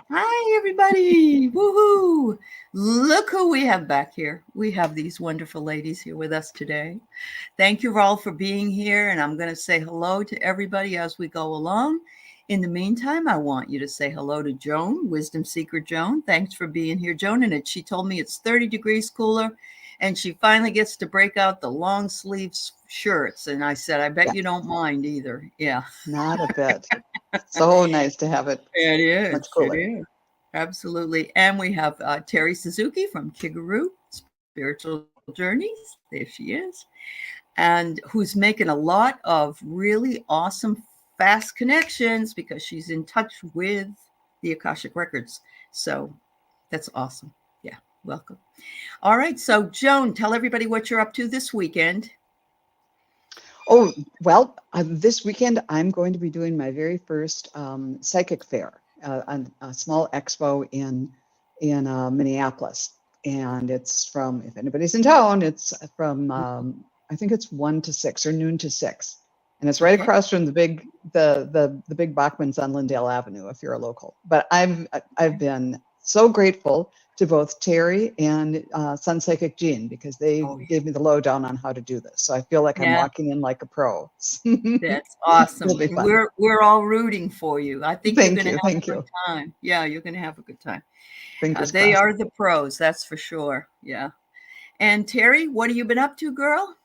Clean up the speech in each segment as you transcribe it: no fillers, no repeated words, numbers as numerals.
Hi, everybody. Woohoo. Look who we have back here. We have these wonderful ladies here with us today. Thank you all for being here. And I'm going to say hello to everybody as we go along. In the meantime, I want you to say hello to Joan, Wisdom Seeker Joan. Thanks for being here, Joan. And she told me it's 30 degrees cooler. And she finally gets to break out the long sleeves shirts. And I said, I bet Yeah, you don't mind either. Yeah. not a bit. So nice to have it It much is. It cooler. is. Absolutely. And we have Terry Suzuki from Kigaru, Spiritual Journeys. There she is. And who's making a lot of really awesome, fast connections because she's in touch with the Akashic Records. So that's awesome. Yeah. Welcome. All right. So, Joan, tell everybody what you're up to this weekend. Oh, well, this weekend I'm going to be doing my very first psychic fair, a small expo in Minneapolis, and it's from, if anybody's in town, it's from I think it's 1 to 6 or noon to 6, and it's right Okay. across from the big Bachman's on Lindale Avenue if you're a local. But I've been so grateful to both Terry and Sun Psychic Jean because they Oh, gave me the lowdown on how to do this. So I feel like I'm yeah. walking in like a pro. That's It'll awesome. be And fun. we're all rooting for you. I think you're Thank going to you. have a Thank good you. time. Yeah, you're going to have a good time. Fingers They crossed. are the pros, that's for sure. Yeah. And Terry, what have you been up to, girl?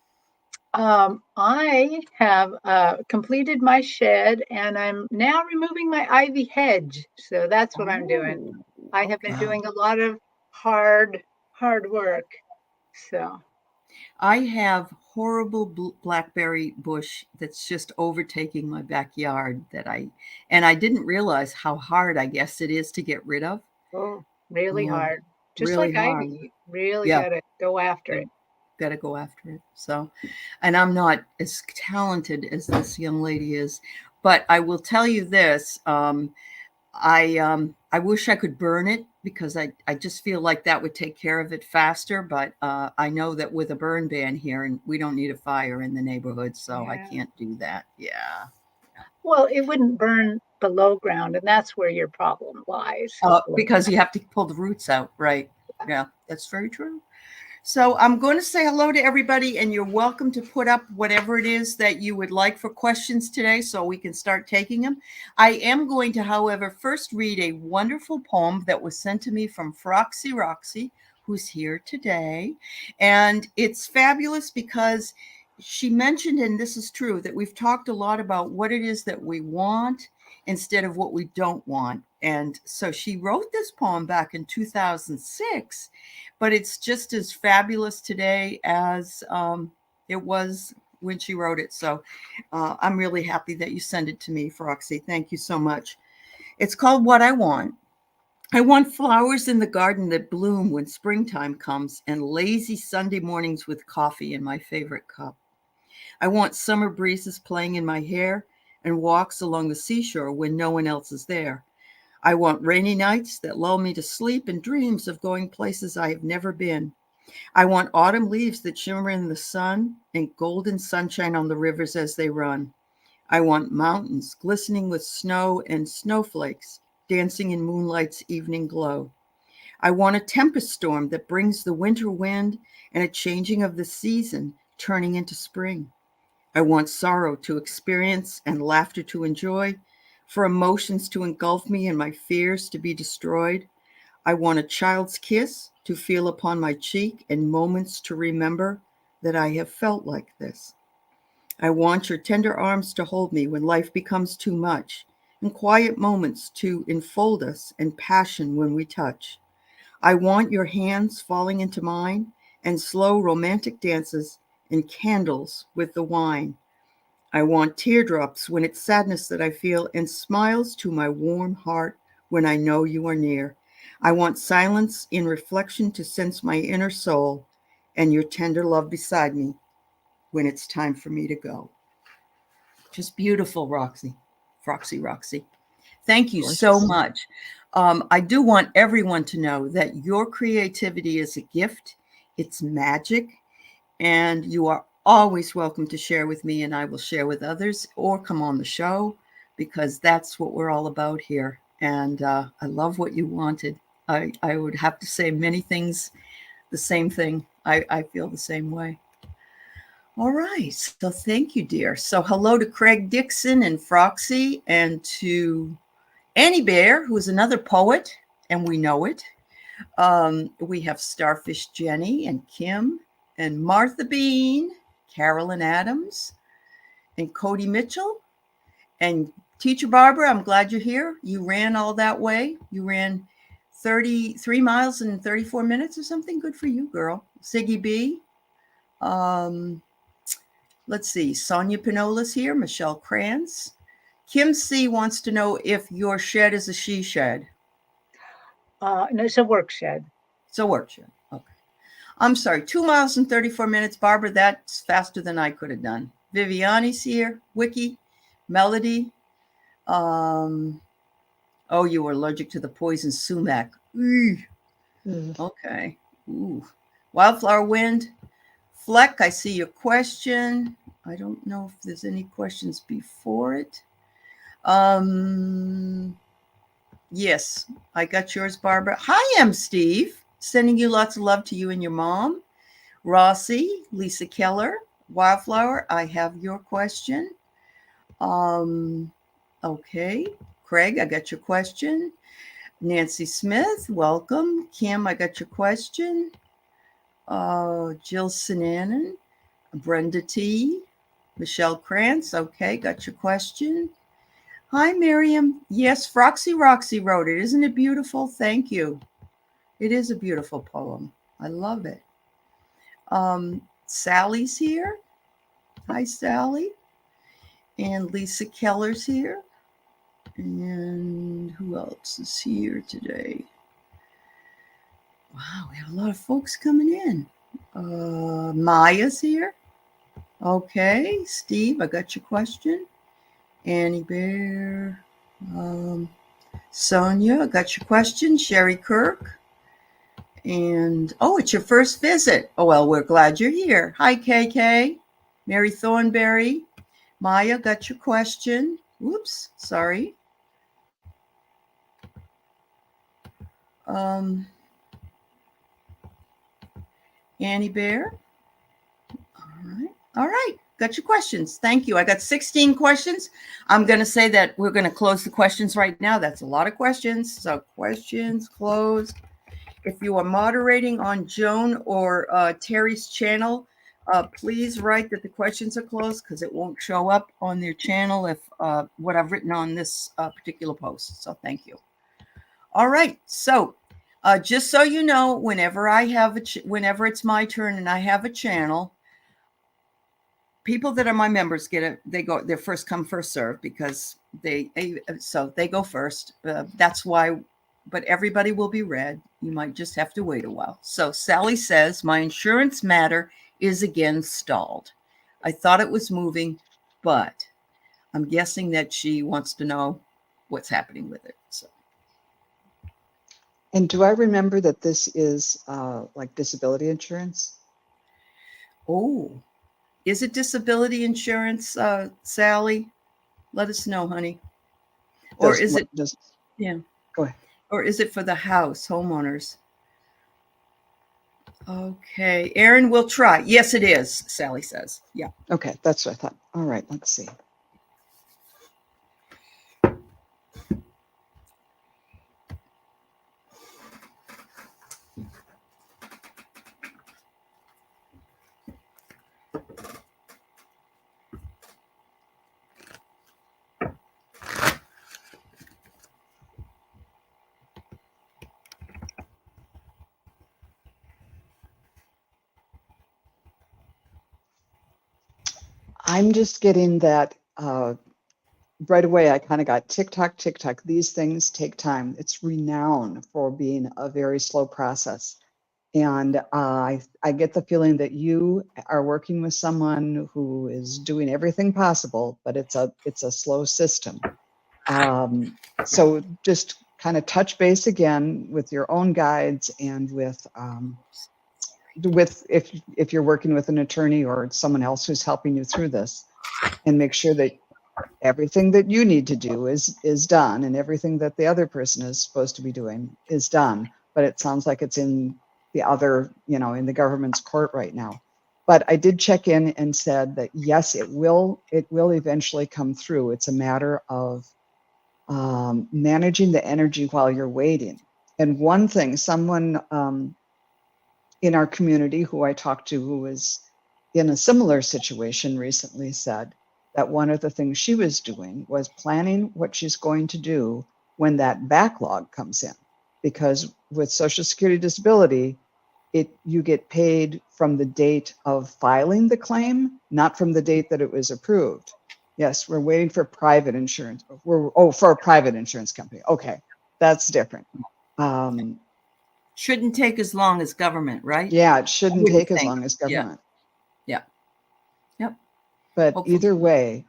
I have completed my shed and I'm now removing my ivy hedge. So that's what I'm doing. Oh, I have been okay. Wow. doing a lot of hard work. So, I have horrible blackberry bush that's just overtaking my backyard and I didn't realize how hard I guess it is to get rid of. oh, really Um, hard. Just really like hard. ivy, you really Yeah. got to go after Yeah. it. Got to go after it. So, and I'm not as talented as this young lady is, but I will tell you this: I wish I could burn it because I just feel like that would take care of it faster. But I know that with a burn ban here, and we don't need a fire in the neighborhood, so I Yeah. can't do that. Yeah. Well, it wouldn't burn below ground, and that's where your problem lies. Because you have to pull the roots out, right? Yeah, that's very true. So I'm going to say hello to everybody, and you're welcome to put up whatever it is that you would like for questions today so we can start taking them. I am going to, however, first read a wonderful poem that was sent to me from Froxy Roxy, who's here today. And it's fabulous because she mentioned, and this is true, that we've talked a lot about what it is that we want instead of what we don't want. And so she wrote this poem back in 2006, but it's just as fabulous today as it was when she wrote it. So I'm really happy that you sent it to me, Froxy. Thank you so much. It's called What I Want. I want flowers in the garden that bloom when springtime comes and lazy Sunday mornings with coffee in my favorite cup. I want summer breezes playing in my hair and walks along the seashore when no one else is there. I want rainy nights that lull me to sleep and dreams of going places I have never been. I want autumn leaves that shimmer in the sun and golden sunshine on the rivers as they run. I want mountains glistening with snow and snowflakes dancing in moonlight's evening glow. I want a tempest storm that brings the winter wind and a changing of the season turning into spring. I want sorrow to experience and laughter to enjoy, for emotions to engulf me and my fears to be destroyed. I want a child's kiss to feel upon my cheek and moments to remember that I have felt like this. I want your tender arms to hold me when life becomes too much, and quiet moments to enfold us and passion when we touch. I want your hands falling into mine and slow romantic dances and candles with the wine. I want teardrops when it's sadness that I feel and smiles to my warm heart when I know you are near. I want silence in reflection to sense my inner soul and your tender love beside me when it's time for me to go. Just beautiful, Roxy. Roxy. Thank you so Gorgeous. much. I do want everyone to know that your creativity is a gift, it's magic, and you are always welcome to share with me, and I will share with others or come on the show because that's what we're all about here. and I love what you wanted. I would have to say many things, the same thing. I feel the same way. All right. So thank you, dear. So hello to Craig Dixon and Froxy, and to Annie Bear, who is another poet, and we know it. We have Starfish Jenny and Kim and Martha Bean, Carolyn Adams, and Cody Mitchell. And Teacher Barbara, I'm glad you're here. You ran all that way. You ran 33 miles in 34 minutes or something. Good for you, girl. Siggy B. Let's see. Sonia Pinola's here. Michelle Krantz. Kim C wants to know if your shed is a she shed. No, it's a work shed. It's a work shed. Okay. I'm sorry. 2 miles and 34 minutes. Barbara, that's faster than I could have done. Viviani's here. Wiki. Melody. Oh, you were allergic to the poison sumac. Okay. Ooh. Wildflower Wind. Fleck, I see your question. I don't know if there's any questions before it. Yes, I got yours, Barbara. Hi, I'm Steve. Sending you lots of love to you and your mom. Rossi, Lisa Keller, Wildflower, I have your question. Okay. Craig, I got your question. Nancy Smith, welcome. Kim, I got your question. Jill Sinanan, Brenda T, Michelle Krantz, okay, got your question. Hi, Miriam. Yes, Froxy Roxy wrote it. Isn't it beautiful? Thank you. It is a beautiful poem. I love it. Sally's here. Hi, Sally. And Lisa Keller's here. And who else is here today? Wow, we have a lot of folks coming in. Maya's here. Okay, Steve, I got your question. Annie Bear. Sonia, I got your question. Sherry Kirk. And, oh, it's your first visit. Oh, well, we're glad you're here. Hi, KK. Mary Thornberry. Maya, got your question. Whoops, sorry. Annie Bear. All right. Got your questions. Thank you. I got 16 questions. I'm going to say that we're going to close the questions right now. That's a lot of questions. So questions closed. If you are moderating on Joan or Terry's channel, please write that the questions are closed, because it won't show up on their channel if what I've written on this particular post. So thank you. All right. So just so you know, whenever I have whenever it's my turn and I have a channel, people that are my members get it. They're first come, first serve, because they go first. That's why. But everybody will be read. You might just have to wait a while. So Sally says, my insurance matter is again stalled. I thought it was moving, but I'm guessing that she wants to know what's happening with it. So. And do I remember that this is like disability insurance? Oh, is it disability insurance, Sally? Let us know, honey. Or is it? Yeah. Go ahead. Or is it for the house, homeowners? Okay, Aaron, we'll try. Yes, it is, Sally says. Yeah. Okay, that's what I thought. All right, let's see. I'm just getting that right away. I kind of got tick tock, tick tock. These things take time. It's renowned for being a very slow process. And I get the feeling that you are working with someone who is doing everything possible, but it's a slow system. So just kind of touch base again with your own guides and with if you're working with an attorney or someone else who's helping you through this, and make sure that everything that you need to do is done, and everything that the other person is supposed to be doing is done. But it sounds like it's in the other, in the government's court right now. But I did check in and said that yes, it will eventually come through. It's a matter of managing the energy while you're waiting. And one thing, someone in our community who I talked to, who was in a similar situation recently, said that one of the things she was doing was planning what she's going to do when that backlog comes in. Because with Social Security disability, you get paid from the date of filing the claim, not from the date that it was approved. Yes, we're waiting for private insurance. For a private insurance company. Okay, that's different. Shouldn't take as long as government, right? Yeah, it shouldn't take as long as government. Yeah. Yep. But Hopefully. either way,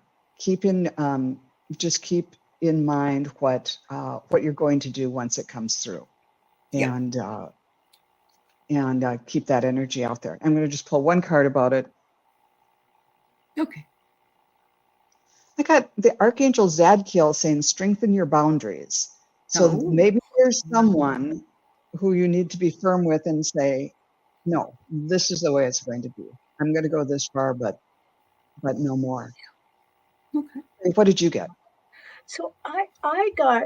just keep in mind what you're going to do once it comes through, and keep that energy out there. I'm going to just pull one card about it. Okay. I got the Archangel Zadkiel saying, strengthen your boundaries. So maybe there's someone who you need to be firm with and say, no, this is the way it's going to be. I'm going to go this far, but no more. Okay. What did you get? So I got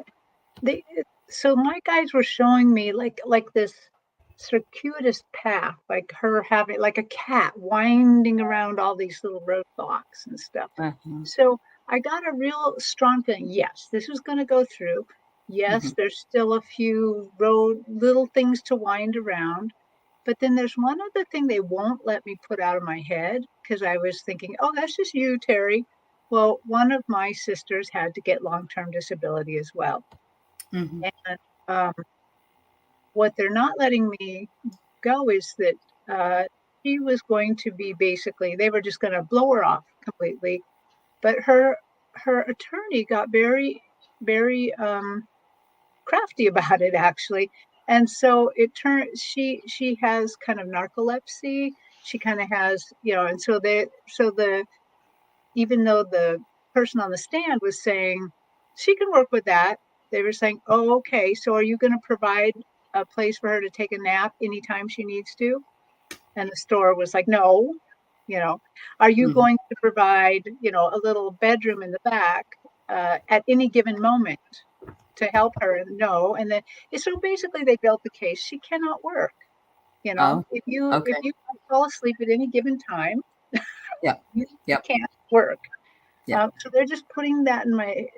so my guys were showing me like this circuitous path, like her having like a cat winding around all these little roadblocks and stuff. So I got a real strong feeling, yes, this was going to go through. Yes, there's still a few little things to wind around. But then there's one other thing they won't let me put out of my head, because I was thinking, oh, that's just you, Terry. Well, one of my sisters had to get long-term disability as well. And what they're not letting me go is that she was going to be basically, they were just going to blow her off completely. But her attorney got very, very crafty about it, actually. And so it turned, she has kind of narcolepsy. She kind of has, and so even though the person on the stand was saying she can work with that, they were saying, oh, okay, so are you going to provide a place for her to take a nap anytime she needs to? And the store was like, no, are you going to provide, a little bedroom in the back at any given moment to help her? And no. And then, so basically they built the case. She cannot work. If you fall asleep at any given time, you can't work. So they're just putting that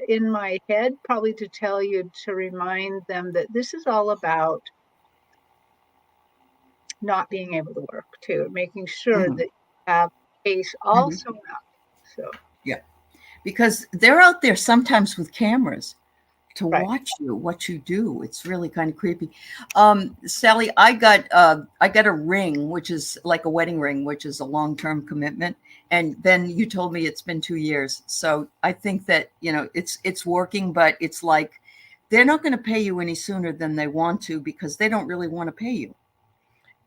in my head, probably to tell you, to remind them that this is all about not being able to work too, making sure that you have space also up. So because they're out there sometimes with cameras to watch what you do. It's really kind of creepy. Sally, I got a ring, which is like a wedding ring, which is a long-term commitment. And then you told me it's been 2 years. So I think that, it's working, but it's like, they're not going to pay you any sooner than they want to, because they don't really want to pay you.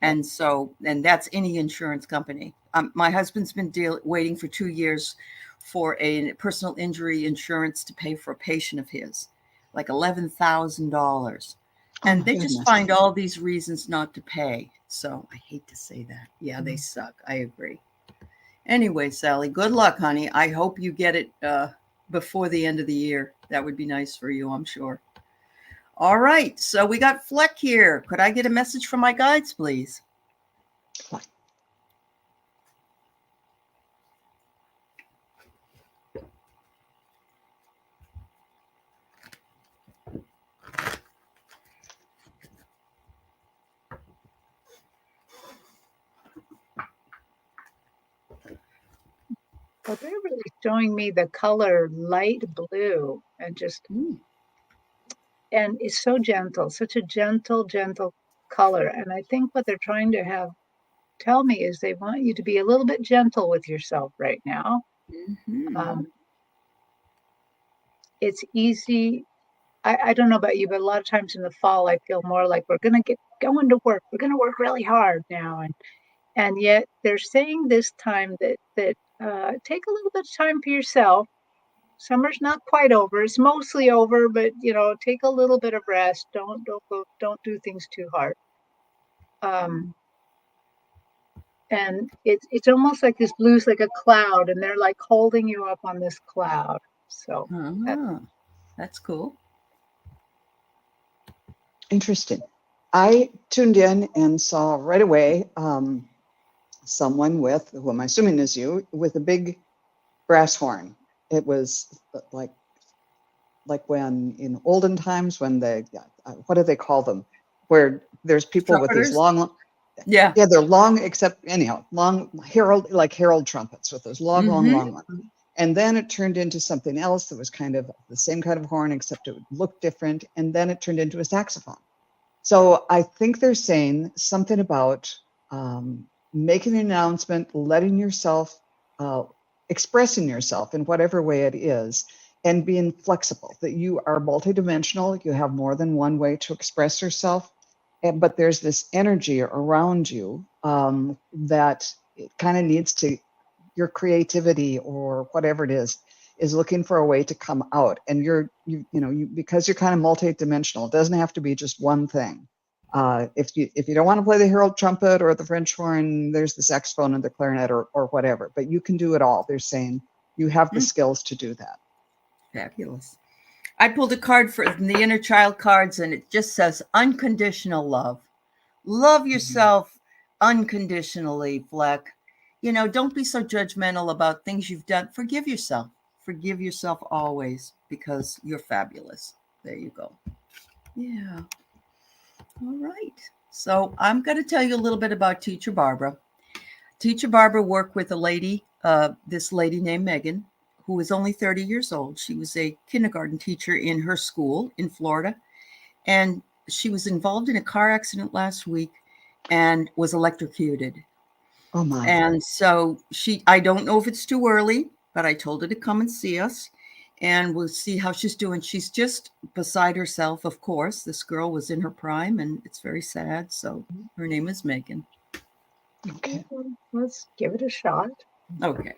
And so, and that's any insurance company. My husband's been waiting for 2 years for a personal injury insurance to pay for a patient of his, like $11,000. And they just find all these reasons not to pay. So I hate to say that. Yeah, they suck. I agree. Anyway, Sally, good luck, honey. I hope you get it before the end of the year. That would be nice for you, I'm sure. All right. So we got Fleck here. Could I get a message from my guides, please? Well, they're really showing me the color light blue, and just, and it's so gentle, such a gentle color. And I think what they're trying to tell me is they want you to be a little bit gentle with yourself right now. It's easy. I don't know about you, but a lot of times in the fall, I feel more like we're going to get going to work. We're going to work really hard now. And yet they're saying this time that take a little bit of time for yourself, summer's not quite over. It's mostly over, but take a little bit of rest. Don't do things too hard. And it's almost like this blue's like a cloud, and they're like holding you up on this cloud. So that's cool. Interesting. I tuned in and saw right away someone who I'm assuming is you, with a big brass horn. It was like when in olden times when what do they call them? Where there's people with these long, yeah, they're long, except anyhow, long herald trumpets with those long ones. And then it turned into something else that was kind of the same kind of horn, except it would look different. And then it turned into a saxophone. So I think they're saying something about making an announcement, letting yourself, expressing yourself in whatever way it is, and being flexible, that you are multidimensional. You have more than one way to express yourself. But there's this energy around you that it kind of needs to, your creativity or whatever it is looking for a way to come out. And because you're kind of multidimensional, it doesn't have to be just one thing. If you don't want to play the herald trumpet or the French horn, there's the saxophone and the clarinet or whatever, but you can do it all. They're saying you have the skills to do that. Fabulous. I pulled a card from the inner child cards, and it just says unconditional love. Love yourself unconditionally, Fleck. Don't be so judgmental about things you've done. Forgive yourself. Forgive yourself always, because you're fabulous. There you go. Yeah. All right. So I'm going to tell you a little bit about Teacher Barbara. Teacher Barbara worked with this lady named Megan, who was only 30 years old. She was a kindergarten teacher in her school in Florida. And she was involved in a car accident last week and was electrocuted. Oh my. And so I don't know if it's too early, but I told her to come and see us, and we'll see how she's doing. She's just beside herself, of course. This girl was in her prime, and it's very sad. So her name is Megan. Okay. Let's give it a shot. Okay.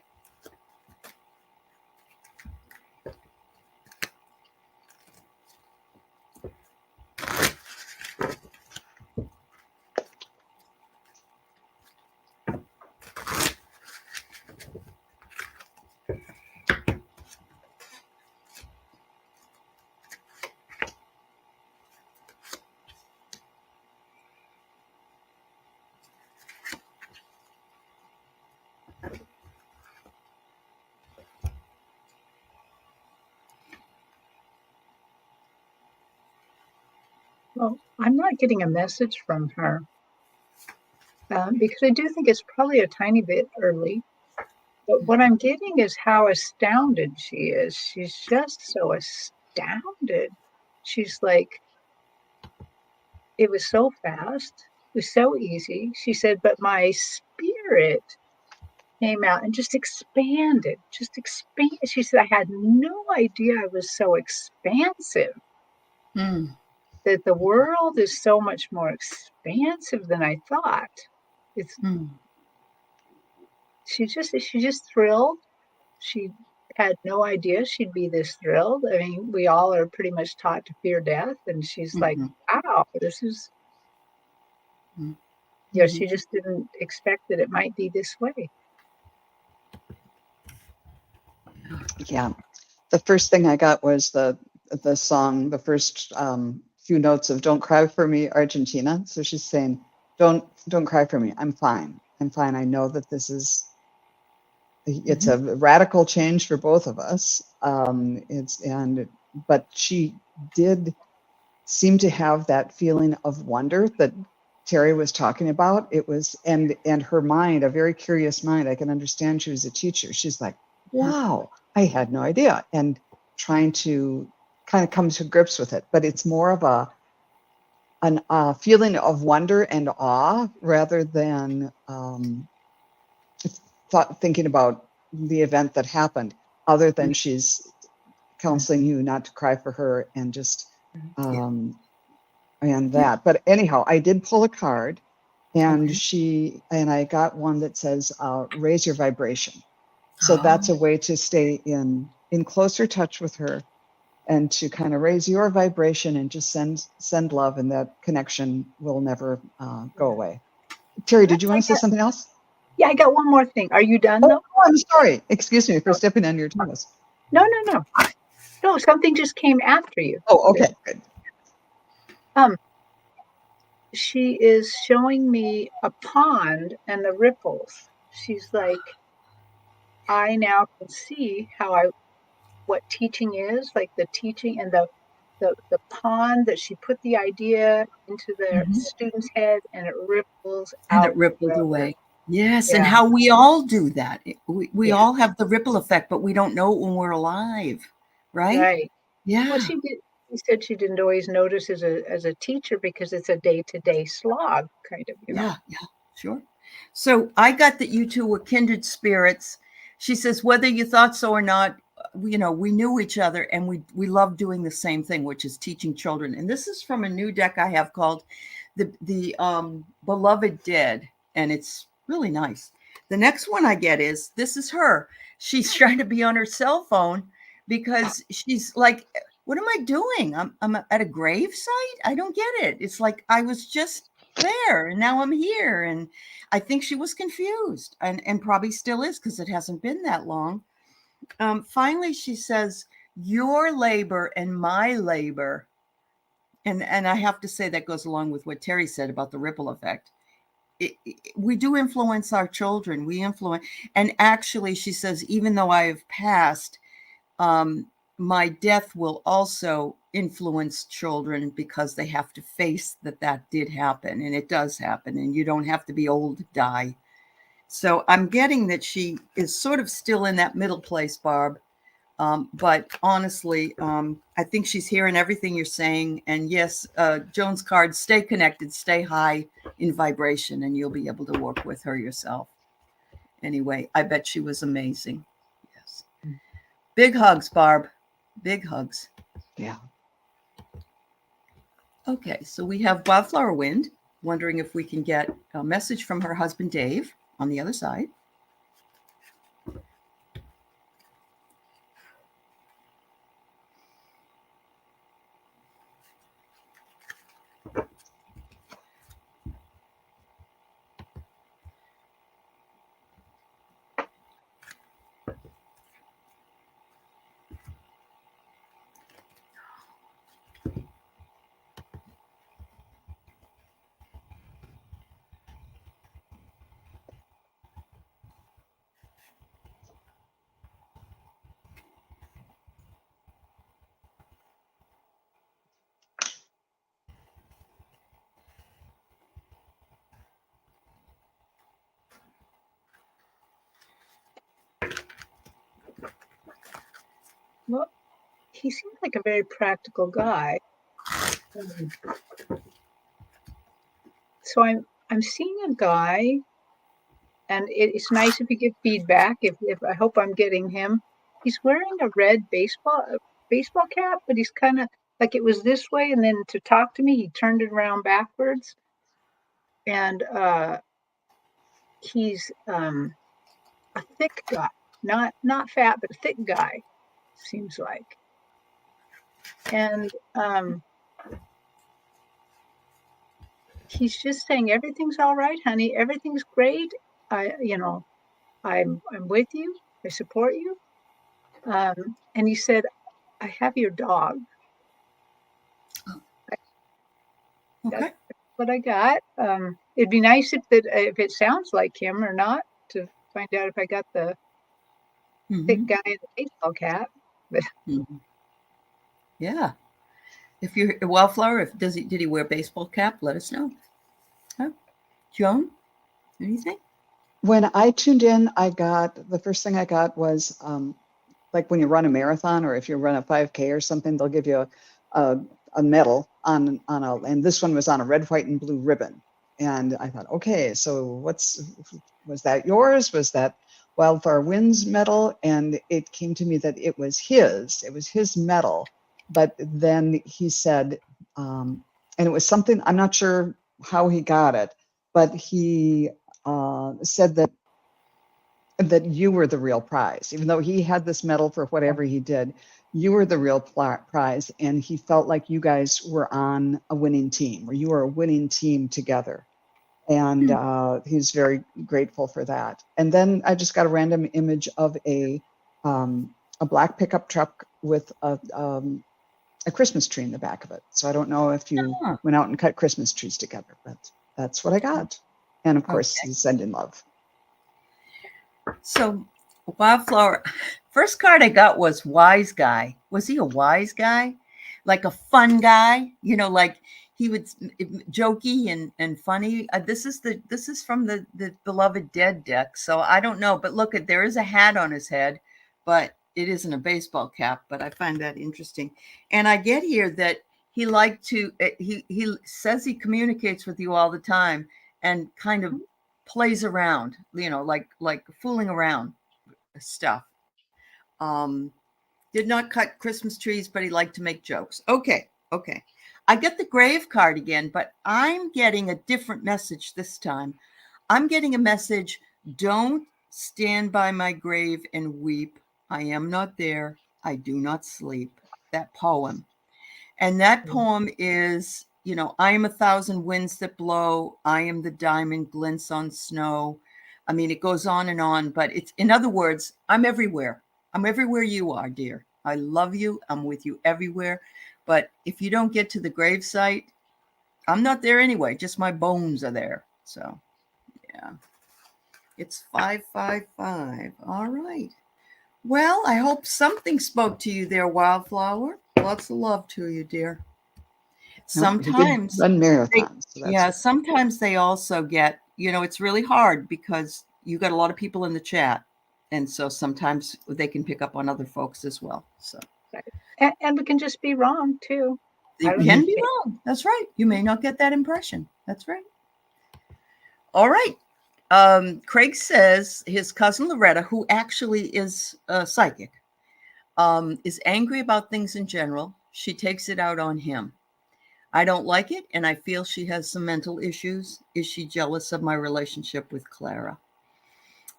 Well, I'm not getting a message from her because I do think it's probably a tiny bit early. But what I'm getting is how astounded she is. She's just so astounded. She's like, it was so fast. It was so easy. She said, but my spirit came out and just expanded. She said, I had no idea I was so expansive. That the world is so much more expansive than I thought. She's just thrilled. She had no idea she'd be this thrilled. I mean, we all are pretty much taught to fear death, and she's like, wow, this is, she just didn't expect that it might be this way. Yeah. The first thing I got was the song, the first few notes of Don't Cry for Me, Argentina. So she's saying, don't cry for me. I'm fine. I know that it's a radical change for both of us. But she did seem to have that feeling of wonder that Terry was talking about. It was, and her mind, a very curious mind. I can understand she was a teacher. She's like, wow, I had no idea. And trying to kind of come to grips with it, but it's more of a feeling of wonder and awe rather than thinking about the event that happened, other than she's counseling you not to cry for her and just and that. But anyhow, I did pull a card, and I got one that says raise your vibration. So that's a way to stay in in closer touch with her and to kind of raise your vibration and just send love, and that connection will never go away. Terry, did you want to say something else? Yeah, I got one more thing. Are you done though? Oh, I'm sorry. Excuse me for stepping on your toes. No. No, something just came after you. Oh, okay, good. She is showing me a pond and the ripples. She's like, I now can see what teaching is, like the teaching and the pond that she put the idea into the student's head and it ripples And out. it rippled away. Yes, Yeah. and how we all do that. We Yeah. all have the ripple effect, but we don't know it when we're alive, right? Right. Yeah. Well, she said she didn't always notice as a teacher because it's a day-to-day slog, kind of, you know. Yeah, sure. So I got that you two were kindred spirits. She says, whether you thought so or not, we knew each other and we love doing the same thing, which is teaching children. And this is from a new deck I have called the Beloved Dead, and it's really nice. The next one I get this is her. She's trying to be on her cell phone because she's like, what am I doing? I'm at a grave site? I don't get it. It's like I was just there and now I'm here. And I think she was confused and probably still is because it hasn't been that long. Finally, she says, your labor and my labor. And I have to say that goes along with what Terry said about the ripple effect. We do influence our children. We influence. And actually, she says, even though I have passed, my death will also influence children because they have to face that did happen, and it does happen, and you don't have to be old to die. So I'm getting that she is sort of still in that middle place, Barb. But honestly, I think she's hearing everything you're saying. And yes, Joan's card, stay connected, stay high in vibration, and you'll be able to work with her yourself. Anyway, I bet she was amazing. Yes. Big hugs, Barb. Big hugs. Yeah. Okay, so we have Wildflower Wind, wondering if we can get a message from her husband, Dave, on the other side. Well, he seems like a very practical guy. So I'm seeing a guy, and it's nice if you give feedback. If I hope I'm getting him. He's wearing a red baseball cap, but he's kind of like it was this way, and then to talk to me, he turned it around backwards. And he's a thick guy, not fat, but a thick guy, seems like. And he's just saying, everything's all right, honey. Everything's great. I'm with you. I support you. And he said, I have your dog. Okay. That's what I got. It'd be nice if it sounds like him or not, to find out if I got the thick guy in the baseball cap. But Yeah. If you're a Wildflower, did he wear a baseball cap? Let us know. Huh? Joan, anything? When I tuned in, the first thing I got was like when you run a marathon or if you run a 5K or something, they'll give you a medal and this one was on a red, white, and blue ribbon. And I thought, okay, so was that yours? Was that Wildflower Wind's medal? And it came to me that it was his medal. But then he said, and it was something, I'm not sure how he got it, but he said that that you were the real prize. Even though he had this medal for whatever he did, you were the real prize. And he felt like you guys were on a winning team, or you were a winning team together. And he's very grateful for that. And then I just got a random image of a black pickup truck with a Christmas tree in the back of it. So I don't know if you went out and cut Christmas trees together, but that's what I got. And of course, he's sending love. So Wildflower, first card I got was wise guy. Was he a wise guy? Like a fun guy? You know, like he would jokey and funny. This is from the beloved Dead deck. So I don't know, but look at, there is a hat on his head, but it isn't a baseball cap, but I find that interesting. And I get here that he liked to, he says he communicates with you all the time and kind of plays around, you know, like fooling around stuff. Did not cut Christmas trees, but he liked to make jokes. Okay. I get the grave card again, but I'm getting a different message this time. I'm getting a message, don't stand by my grave and weep. I am not there. I do not sleep. That poem. And that poem is, you know, I am 1,000 winds that blow. I am the diamond glints on snow. I mean, it goes on and on, but it's, in other words, I'm everywhere. I'm everywhere you are, dear. I love you. I'm with you everywhere. But if you don't get to the gravesite, I'm not there anyway. Just my bones are there. So, yeah. It's 555. All right. Well, I hope something spoke to you there, Wildflower. Lots of love to you, dear. Sometimes run marathons. Sometimes they also get, you know, it's really hard because you got a lot of people in the chat. And so sometimes they can pick up on other folks as well. So, and we can just be wrong too. It can be wrong. That's right. You may not get that impression. That's right. All right. Craig says his cousin Loretta, who actually is psychic, is angry about things in general. She takes it out on him. I don't like it, and I feel she has some mental issues. Is she jealous of my relationship with Clara?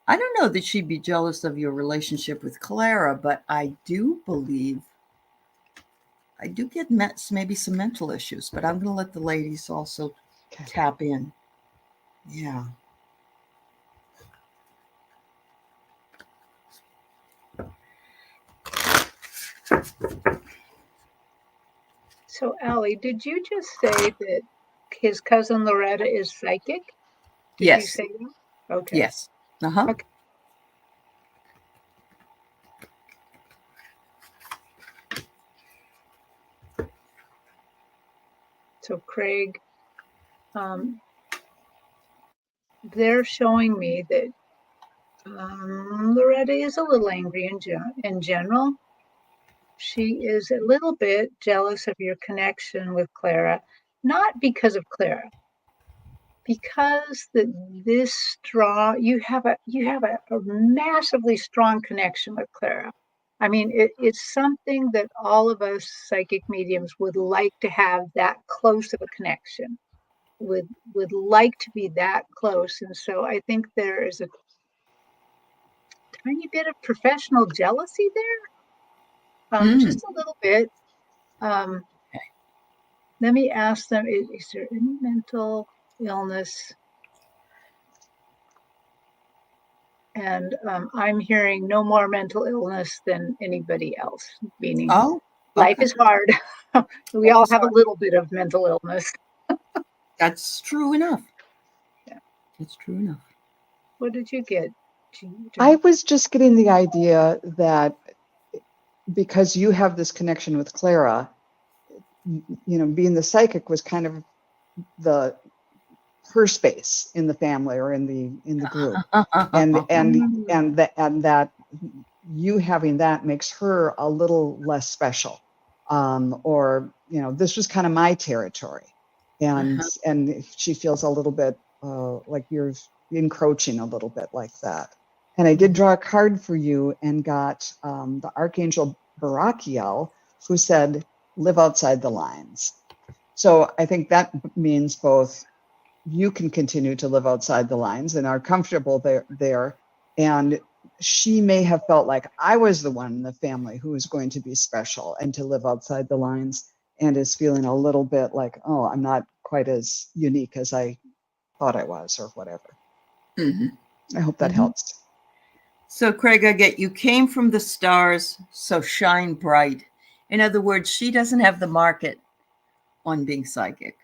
I don't know that she'd be jealous of your relationship with Clara, but I do believe I do get maybe some mental issues, but I'm going to let the ladies also tap in. Yeah. So, Aley, did you just say that his cousin Loretta is psychic? Did yes. you say that? Okay. Yes. Uh-huh. Okay. So, Craig, they're showing me that Loretta is a little angry in general. She is a little bit jealous of your connection with Clara, not because of Clara, because you have a massively strong connection with Clara. I mean, it's something that all of us psychic mediums would like to have that close of a connection, would like to be that close. And so I think there is a tiny bit of professional jealousy there, just a little bit. Let me ask them, is there any mental illness? And I'm hearing no more mental illness than anybody else, meaning life is hard. We all have a little bit of mental illness. That's true enough. Yeah, that's true enough. What did you get? I was just getting the idea that because you have this connection with Clara, you know, being the psychic was kind of her space in the family or in the group, and that you having that makes her a little less special, or you know, this was kind of my territory, and she feels a little bit like you're encroaching a little bit like that. And I did draw a card for you and got the Archangel Barakiel, who said, live outside the lines. So I think that means both you can continue to live outside the lines and are comfortable there, And she may have felt like I was the one in the family who was going to be special and to live outside the lines, and is feeling a little bit like, oh, I'm not quite as unique as I thought I was, or whatever. I hope that helps. So, Craig, I get you came from the stars, so shine bright. In other words, she doesn't have the market on being psychic.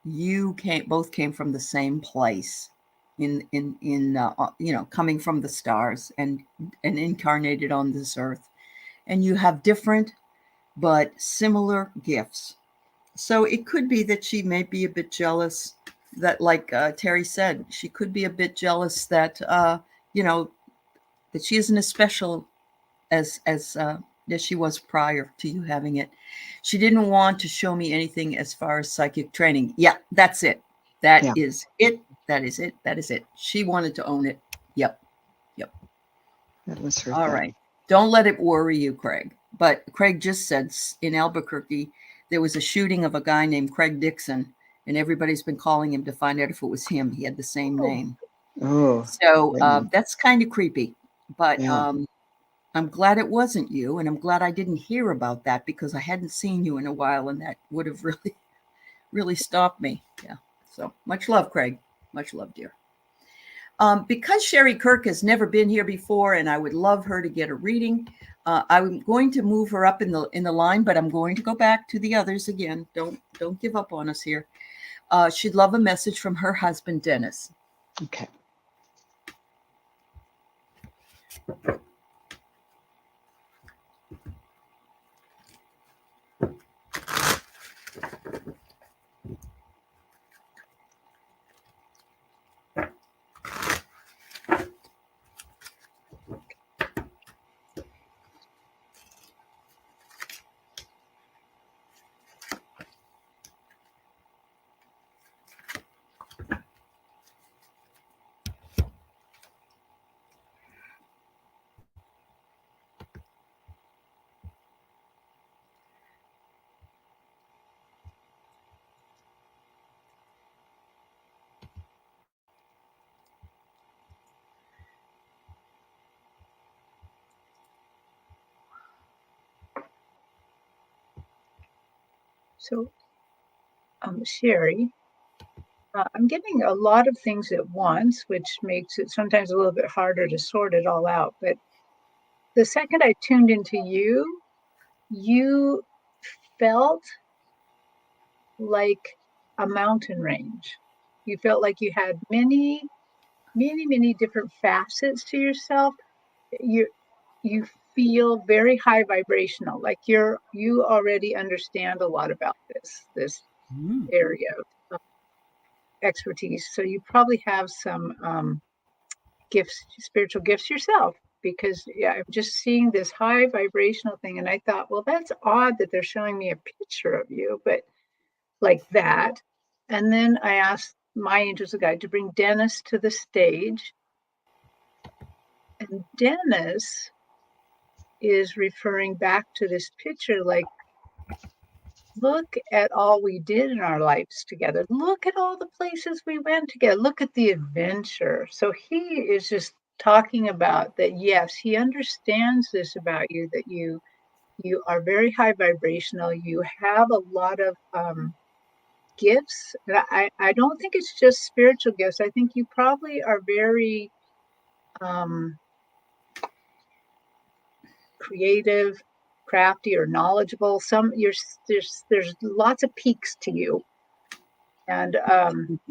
You both came from the same place, coming from the stars and incarnated on this earth, and you have different but similar gifts. So it could be that she may be a bit jealous that, like Terry said, she could be a bit jealous that that she isn't as special as she was prior to you having it. She didn't want to show me anything as far as psychic training. Yeah, that's it. That is it. That is it. That is it. She wanted to own it. Yep. That was her All thing. right. Don't let it worry you, Craig. But Craig just said in Albuquerque, there was a shooting of a guy named Craig Dixon, and everybody's been calling him to find out if it was him. He had the same name. Oh, so that's kind of creepy. But yeah. I'm glad it wasn't you, and I'm glad I didn't hear about that, because I hadn't seen you in a while, and that would have really, really stopped me. Yeah. So much love, Craig. Much love, dear. Because Sherry Kirk has never been here before, and I would love her to get a reading, I'm going to move her up in the line, but I'm going to go back to the others again. Don't give up on us here. She'd love a message from her husband, Dennis. Okay. So, Sherry, I'm getting a lot of things at once, which makes it sometimes a little bit harder to sort it all out. But the second I tuned into you, you felt like a mountain range. You felt like you had many, many, many different facets to yourself. You feel very high vibrational, like you already understand a lot about this area of expertise. So you probably have some gifts, spiritual gifts yourself, because I'm just seeing this high vibrational thing, and I thought, well, that's odd that they're showing me a picture of you, but like that. And then I asked my angels of guide to bring Dennis to the stage, and Dennis is referring back to this picture, like, look at all we did in our lives together. Look at all the places we went together. Look at the adventure. So he is just talking about that. Yes, he understands this about you, that you are very high vibrational. You have a lot of gifts. And I don't think it's just spiritual gifts. I think you probably are very creative, crafty, or knowledgeable. There's lots of peaks to you. And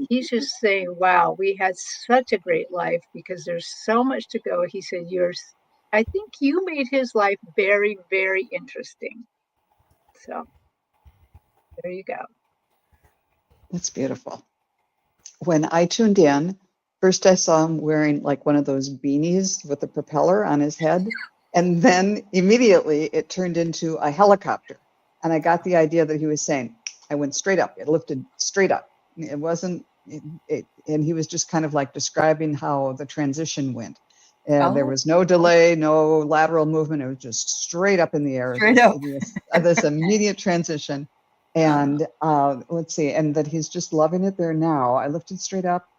he's just saying, wow, we had such a great life, because there's so much to go. He said, I think you made his life very, very interesting. So there you go. That's beautiful. When I tuned in, first I saw him wearing like one of those beanies with a propeller on his head. And then immediately it turned into a helicopter. And I got the idea that he was saying, I went straight up. It lifted straight up. It wasn't, and he was just kind of like describing how the transition went. And there was no delay, no lateral movement. It was just straight up in the air. Straight up. This immediate transition. And let's see, and that he's just loving it there now. I lifted straight up.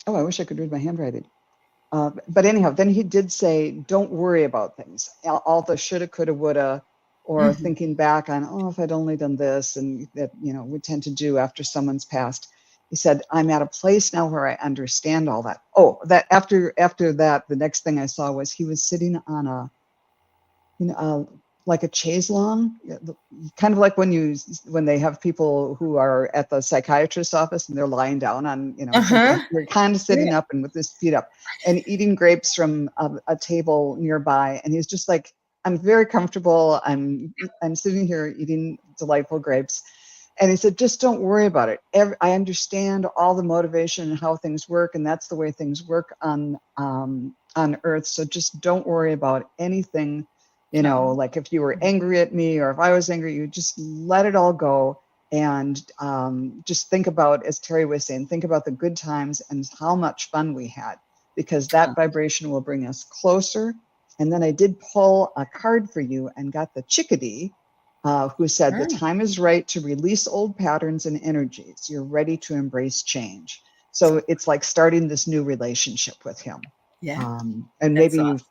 Oh, Oh, I wish I could read my handwriting. But anyhow, then he did say, don't worry about things. All the shoulda, coulda, woulda, or Mhm. thinking back on, oh, if I'd only done this, and that, we tend to do after someone's passed. He said, I'm at a place now where I understand all that. Oh, that after that, the next thing I saw was he was sitting on like a chaise longue, kind of like when they have people who are at the psychiatrist's office and they're lying down on, something. Uh-huh. They're kind of sitting Yeah. up and with his feet up and eating grapes from a table nearby. And he's just like, I'm very comfortable. I'm sitting here eating delightful grapes. And he said, just don't worry about it. I understand all the motivation and how things work, and that's the way things work on Earth. So just don't worry about anything. Oh. Like if you were angry at me or if I was angry, you just let it all go and just think about, as Terry was saying, think about the good times and how much fun we had, because that vibration will bring us closer. And then I did pull a card for you and got the chickadee, who said, the time is right to release old patterns and energies. You're ready to embrace change. So it's like starting this new relationship with him. Yeah. And That's maybe you've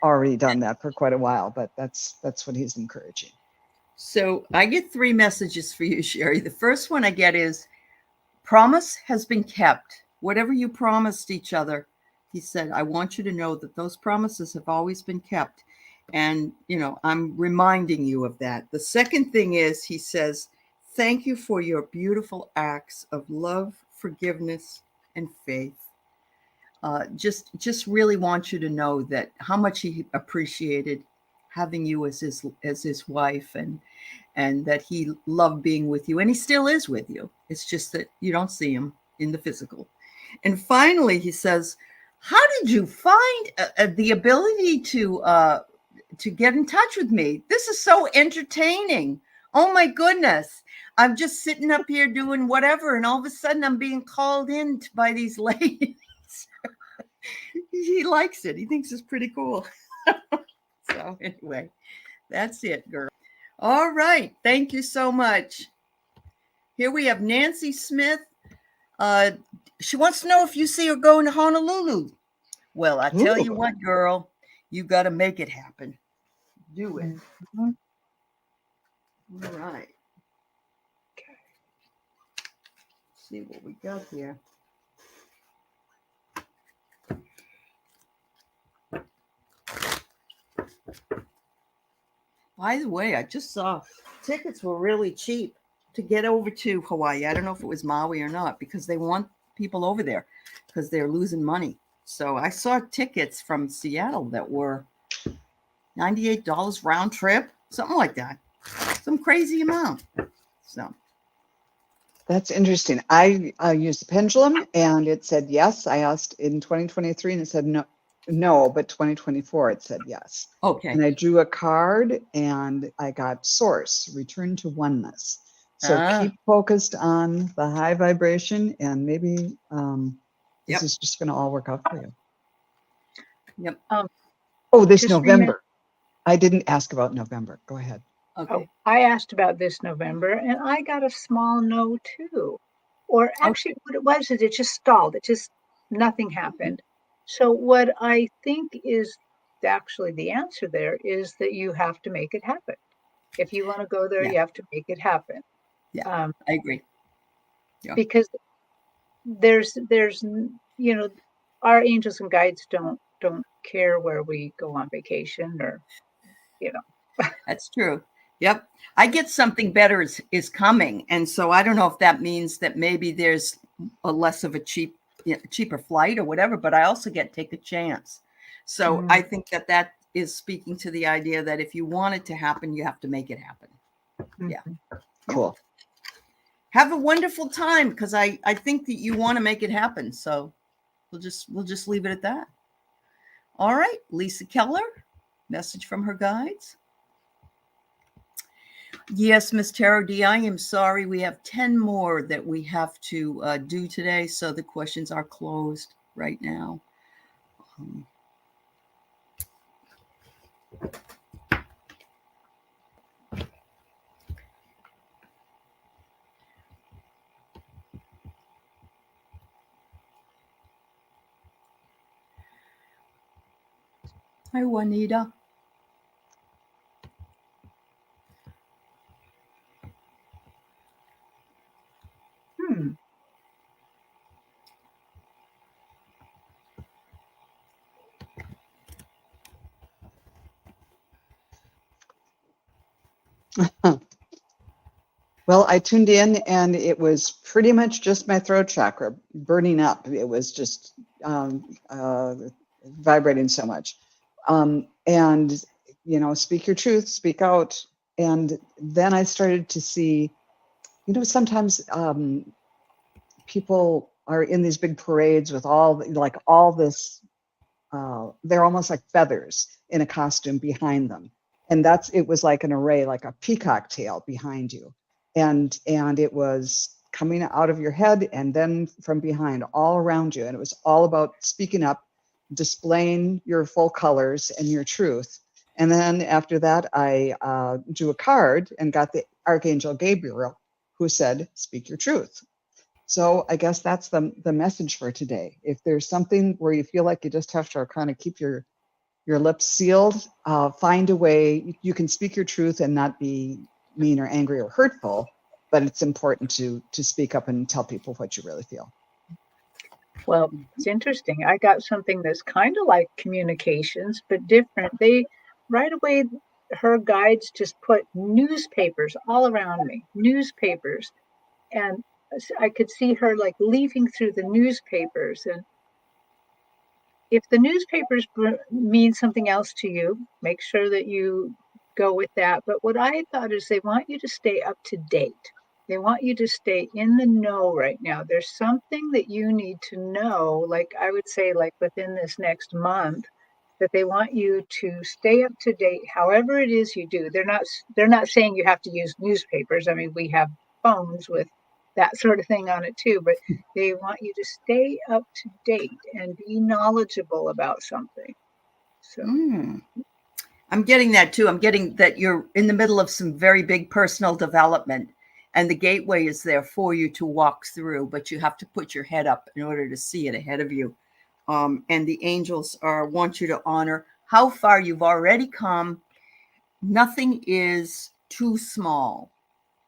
already done that for quite a while, but that's what he's encouraging. So I get 3 messages for you, Sherry. The first one I get is, promise has been kept. Whatever you promised each other, he said, I want you to know that those promises have always been kept. And, I'm reminding you of that. The second thing is, he says, thank you for your beautiful acts of love, forgiveness, and faith. Just really want you to know that how much he appreciated having you as his wife, and that he loved being with you, and he still is with you. It's just that you don't see him in the physical. And finally, he says, how did you find the ability to get in touch with me? This is so entertaining. Oh my goodness. I'm just sitting up here doing whatever, and all of a sudden I'm being called in by these ladies. He likes it. He thinks it's pretty cool. So anyway, that's it, girl. All right. Thank you so much. Here we have Nancy Smith. She wants to know if you see her going to Honolulu. Well, I tell you what, girl, you got to make it happen. Do it. Mhm. All right. Okay. Let's see what we got here. By the way, I just saw tickets were really cheap to get over to Hawaii. I don't know if it was Maui or not, because they want people over there because they're losing money. So I saw tickets from Seattle that were $98 round trip, something like that. Some crazy amount. So That's interesting. I used the pendulum and it said yes. I asked in 2023 and it said no, but 2024 it said yes. okay. And I drew a card and I got source, return to oneness. So keep focused on the high vibration, and maybe this is just going to all work out for you. Yep. Oh, this November. I didn't ask about November. Go ahead. Okay. Oh, I asked about this November and I got a small no too. Or actually, what it was is it just stalled. It just, nothing happened. So what I think is actually the answer there is that you have to make it happen. If you want to go there, Yeah. you have to make it happen. Yeah, I agree. Yeah. Because there's our angels and guides don't care where we go on vacation, or That's true. Yep. I get something better is coming. And so I don't know if that means that maybe there's a less of a cheaper flight or whatever, but I also get take a chance. So I think that is speaking to the idea that if you want it to happen, you have to make it happen. Yeah. Cool. Have a wonderful time, because I think that you want to make it happen. So we'll just leave it at that. All right. Lisa Keller, message from her guides. Yes, Miss Tarot D, I am sorry. We have 10 more that we have to do today, so the questions are closed right now. Hi, Juanita. Hmm. Well, I tuned in and it was pretty much just my throat chakra burning up. It was just vibrating so much. And, speak your truth, speak out. And then I started to see, sometimes people are in these big parades with all this, they're almost like feathers in a costume behind them. And it was like an array, like a peacock tail behind you. And it was coming out of your head and then from behind all around you. And it was all about speaking up, displaying your full colors and your truth. And then after that, I drew a card and got the Archangel Gabriel, who said, speak your truth. So I guess that's the message for today. If there's something where you feel like you just have to kind of keep your lips sealed, find a way. You can speak your truth and not be mean or angry or hurtful, but it's important to speak up and tell people what you really feel. Well, it's interesting. I got something that's kind of like communications, but different. Right away, her guides just put newspapers all around me, newspapers. And I could see her like leafing through the newspapers. And if the newspapers mean something else to you, make sure that you go with that. But what I thought is they want you to stay up to date. They want you to stay in the know right now. There's something that you need to know, like I would say, like within this next month, that they want you to stay up to date, however it is you do. They're not saying you have to use newspapers. I mean, we have phones with that sort of thing on it too, but they want you to stay up to date and be knowledgeable about something. So I'm getting that too. I'm getting that you're in the middle of some very big personal development, and the gateway is there for you to walk through, but you have to put your head up in order to see it ahead of you. And the angels want you to honor how far you've already come. Nothing is too small.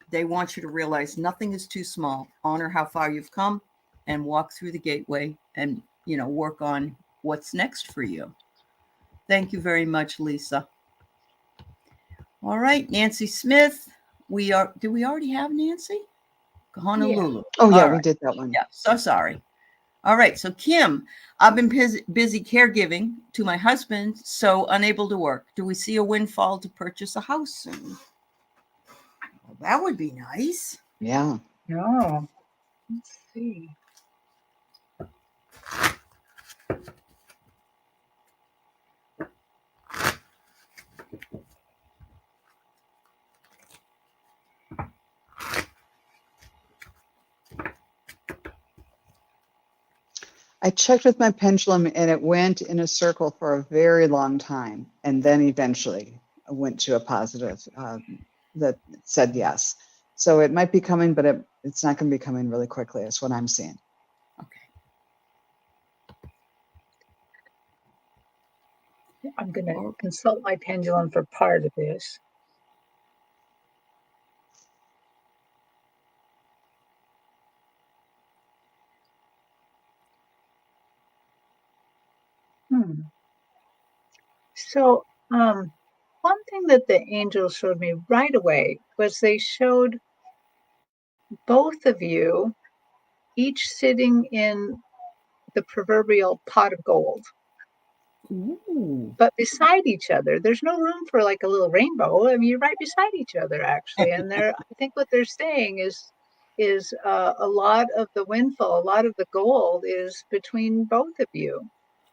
They want you to realize nothing is too small. Honor how far you've come and walk through the gateway and, work on what's next for you. Thank you very much, Lisa. All right, Nancy Smith. Do we already have Nancy? Honolulu. Yeah. Oh, yeah, All we right. did that one. Yeah, so sorry. All right, so Kim, I've been busy caregiving to my husband, so unable to work. Do we see a windfall to purchase a house soon? Well, that would be nice. Yeah. No. Let's see. I checked with my pendulum and it went in a circle for a very long time. And then eventually I went to a positive that said yes. So it might be coming, but it's not going to be coming really quickly. That's what I'm seeing. Okay. I'm going to consult my pendulum for part of this. So, one thing that the angels showed me right away was they showed both of you each sitting in the proverbial pot of gold, Ooh. but beside each other. There's no room for like a little rainbow. I mean, you're right beside each other actually. And I think what they're saying is a lot of the windfall, a lot of the gold is between both of you,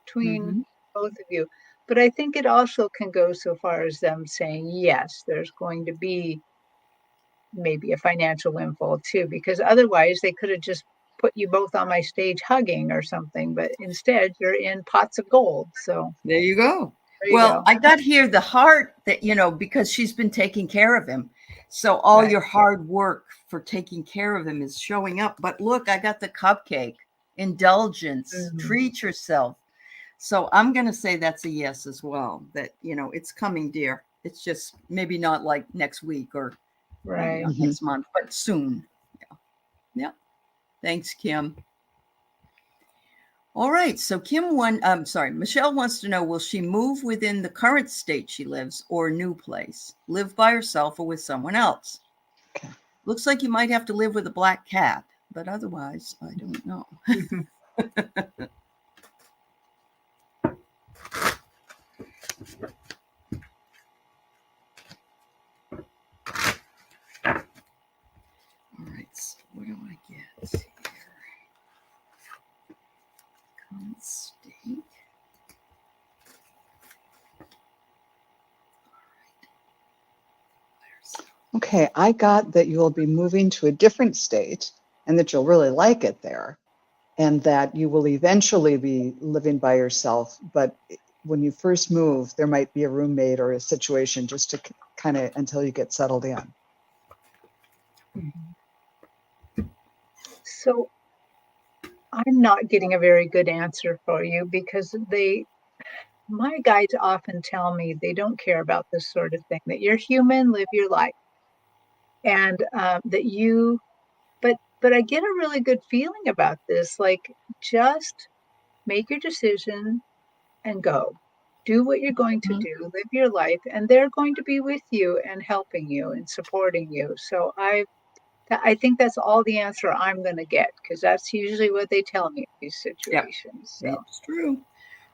between both of you. But I think it also can go so far as them saying, yes, there's going to be maybe a financial windfall too, because otherwise they could have just put you both on my stage hugging or something, but instead you're in pots of gold. So there you go. there you Well, go. I got here the heart that, because she's been taking care of him. So all Right. your hard work for taking care of him is showing up. But look, I got the cupcake, indulgence, treat yourself. So I'm going to say that's a yes as well, that, it's coming, dear. It's just maybe not like next week or maybe Right. not next month, but soon. Yeah. Yeah. Thanks, Kim. All right. So Michelle wants to know, will she move within the current state she lives or a new place? Live by herself or with someone else? Okay. Looks like you might have to live with a black cat, but otherwise, I don't know. All right, so what do I get here? Current state. Okay, I got that you will be moving to a different state and that you'll really like it there, and that you will eventually be living by yourself. But when you first move, there might be a roommate or a situation just to kind of until you get settled in. So I'm not getting a very good answer for you because my guides often tell me they don't care about this sort of thing, that you're human, live your life. And that you, but I get a really good feeling about this. Like, just make your decision and go. Do what you're going to do, live your life, and they're going to be with you and helping you and supporting you. So I think that's all the answer I'm going to get, because that's usually what they tell me in these situations. So It's true.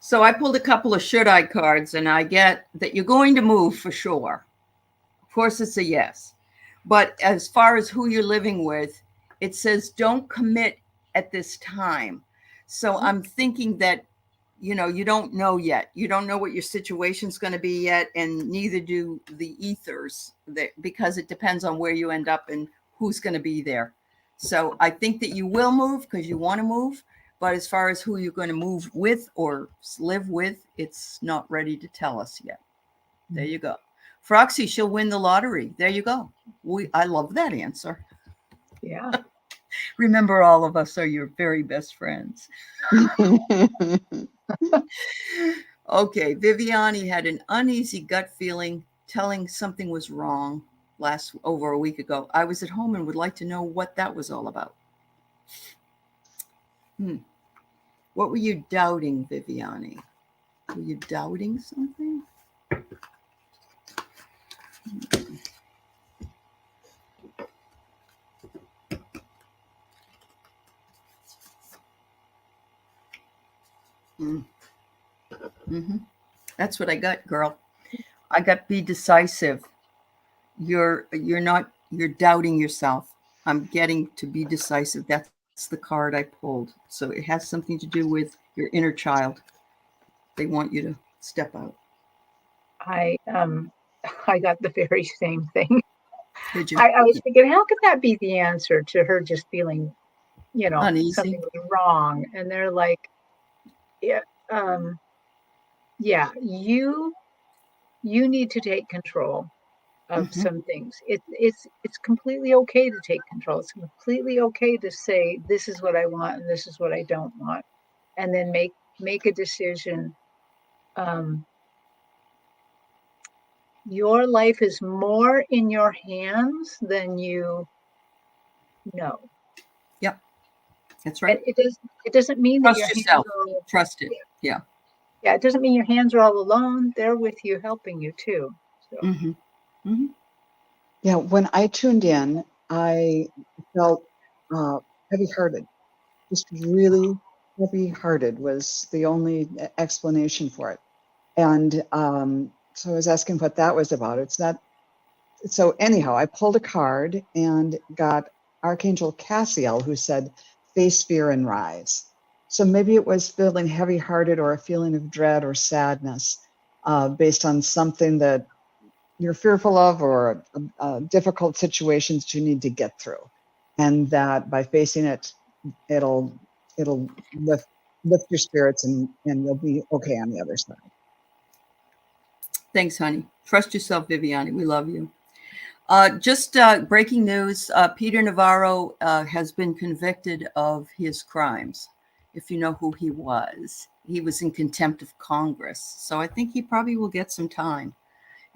So I pulled a couple of should I cards, and I get that you're going to move for sure. Of course, it's a yes. But as far as who you're living with, it says don't commit at this time. So I'm thinking that, you don't know yet. You don't know what your situation's going to be yet, and neither do the ethers, because it depends on where you end up and who's going to be there. So I think that you will move because you want to move. But as far as who you're going to move with or live with, it's not ready to tell us yet. There you go. Froxy, she'll win the lottery. There you go. I love that answer. yeah. Remember, all of us are your very best friends. Okay, Viviani had an uneasy gut feeling, telling something was wrong over a week ago. I was at home and would like to know what that was all about. What were you doubting, Viviani? Were you doubting something? That's what I got, girl. I got be decisive. You're doubting yourself. I'm getting to be decisive. That's the card I pulled. So it has something to do with your inner child. They want you to step out. I got the very same thing. Did you? I was thinking, how could that be the answer to her just feeling, Uneasy. something was wrong? And they're like, yeah, you need to take control of some things. It's completely okay to take control. It's completely okay to say, this is what I want and this is what I don't want, and then make a decision. Your life is more in your hands than you know. Yep, that's right. It doesn't mean that your Trust yourself. hands are all, Trust it. Yeah. yeah, it doesn't mean your hands are all alone. They're with you, helping you too. So. Yeah, when I tuned in, I felt heavy-hearted. Just really heavy-hearted was the only explanation for it. And so I was asking what that was about. It's not. So anyhow, I pulled a card and got Archangel Cassiel, who said, face fear and rise. So maybe it was feeling heavy-hearted or a feeling of dread or sadness based on something that you're fearful of or difficult situations you need to get through. And that by facing it, it'll lift your spirits and you'll be okay on the other side. Thanks, honey. Trust yourself, Viviani. We love you. Just breaking news, Peter Navarro has been convicted of his crimes, if you know who he was. he was in contempt of Congress. So I think he probably will get some time.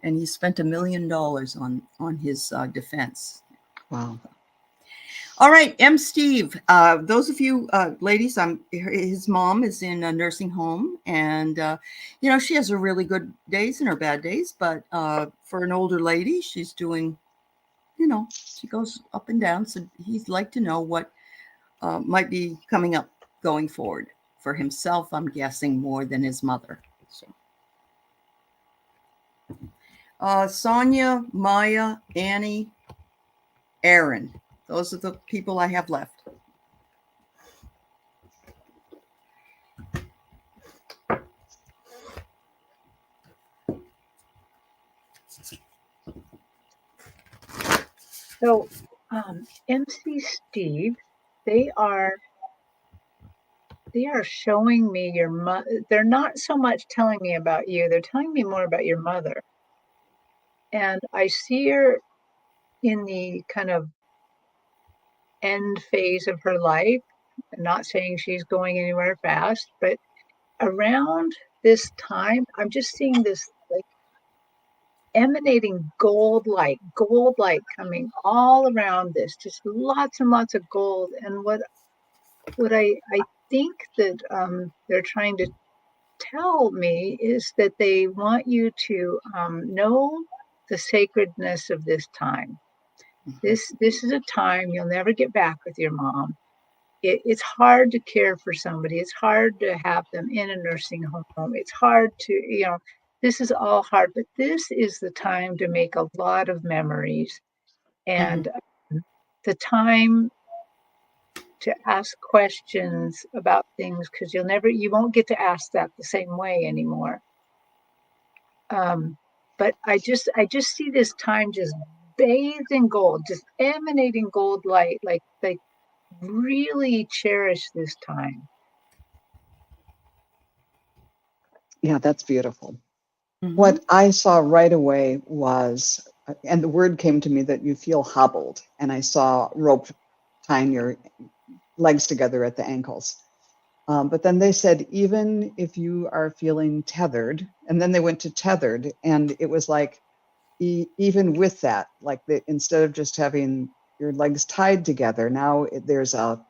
And he spent $1 million on his defense. Wow. All right, Steve. Those of you ladies, his mom is in a nursing home, and she has her really good days and her bad days. But for an older lady, she's doing, she goes up and down. So he'd like to know what might be coming up going forward for himself. I'm guessing more than his mother. So, Sonia, Maya, Annie, Aaron. Those are the people I have left. So, MC Steve, they are showing me your mother. They're not so much telling me about you. They're telling me more about your mother. And I see her in the kind of end phase of her life. I'm not saying she's going anywhere fast, but around this time, I'm just seeing this like emanating gold light coming all around this, just lots and lots of gold. And what I think that they're trying to tell me is that they want you to know the sacredness of this time. This is a time you'll never get back with your mom. It's hard to care for somebody. It's hard to have them in a nursing home. It's hard to, this is all hard, but this is the time to make a lot of memories and the time to ask questions about things, because you won't get to ask that the same way anymore. But I just see this time just bathed in gold, just emanating gold light, like really cherish this time. Yeah, that's beautiful. Mm-hmm. What I saw right away was, and the word came to me that you feel hobbled, and I saw rope tying your legs together at the ankles. But then they said, even if you are feeling tethered, and then they went to tethered, and it was like, even with that, like instead of just having your legs tied together, now there's a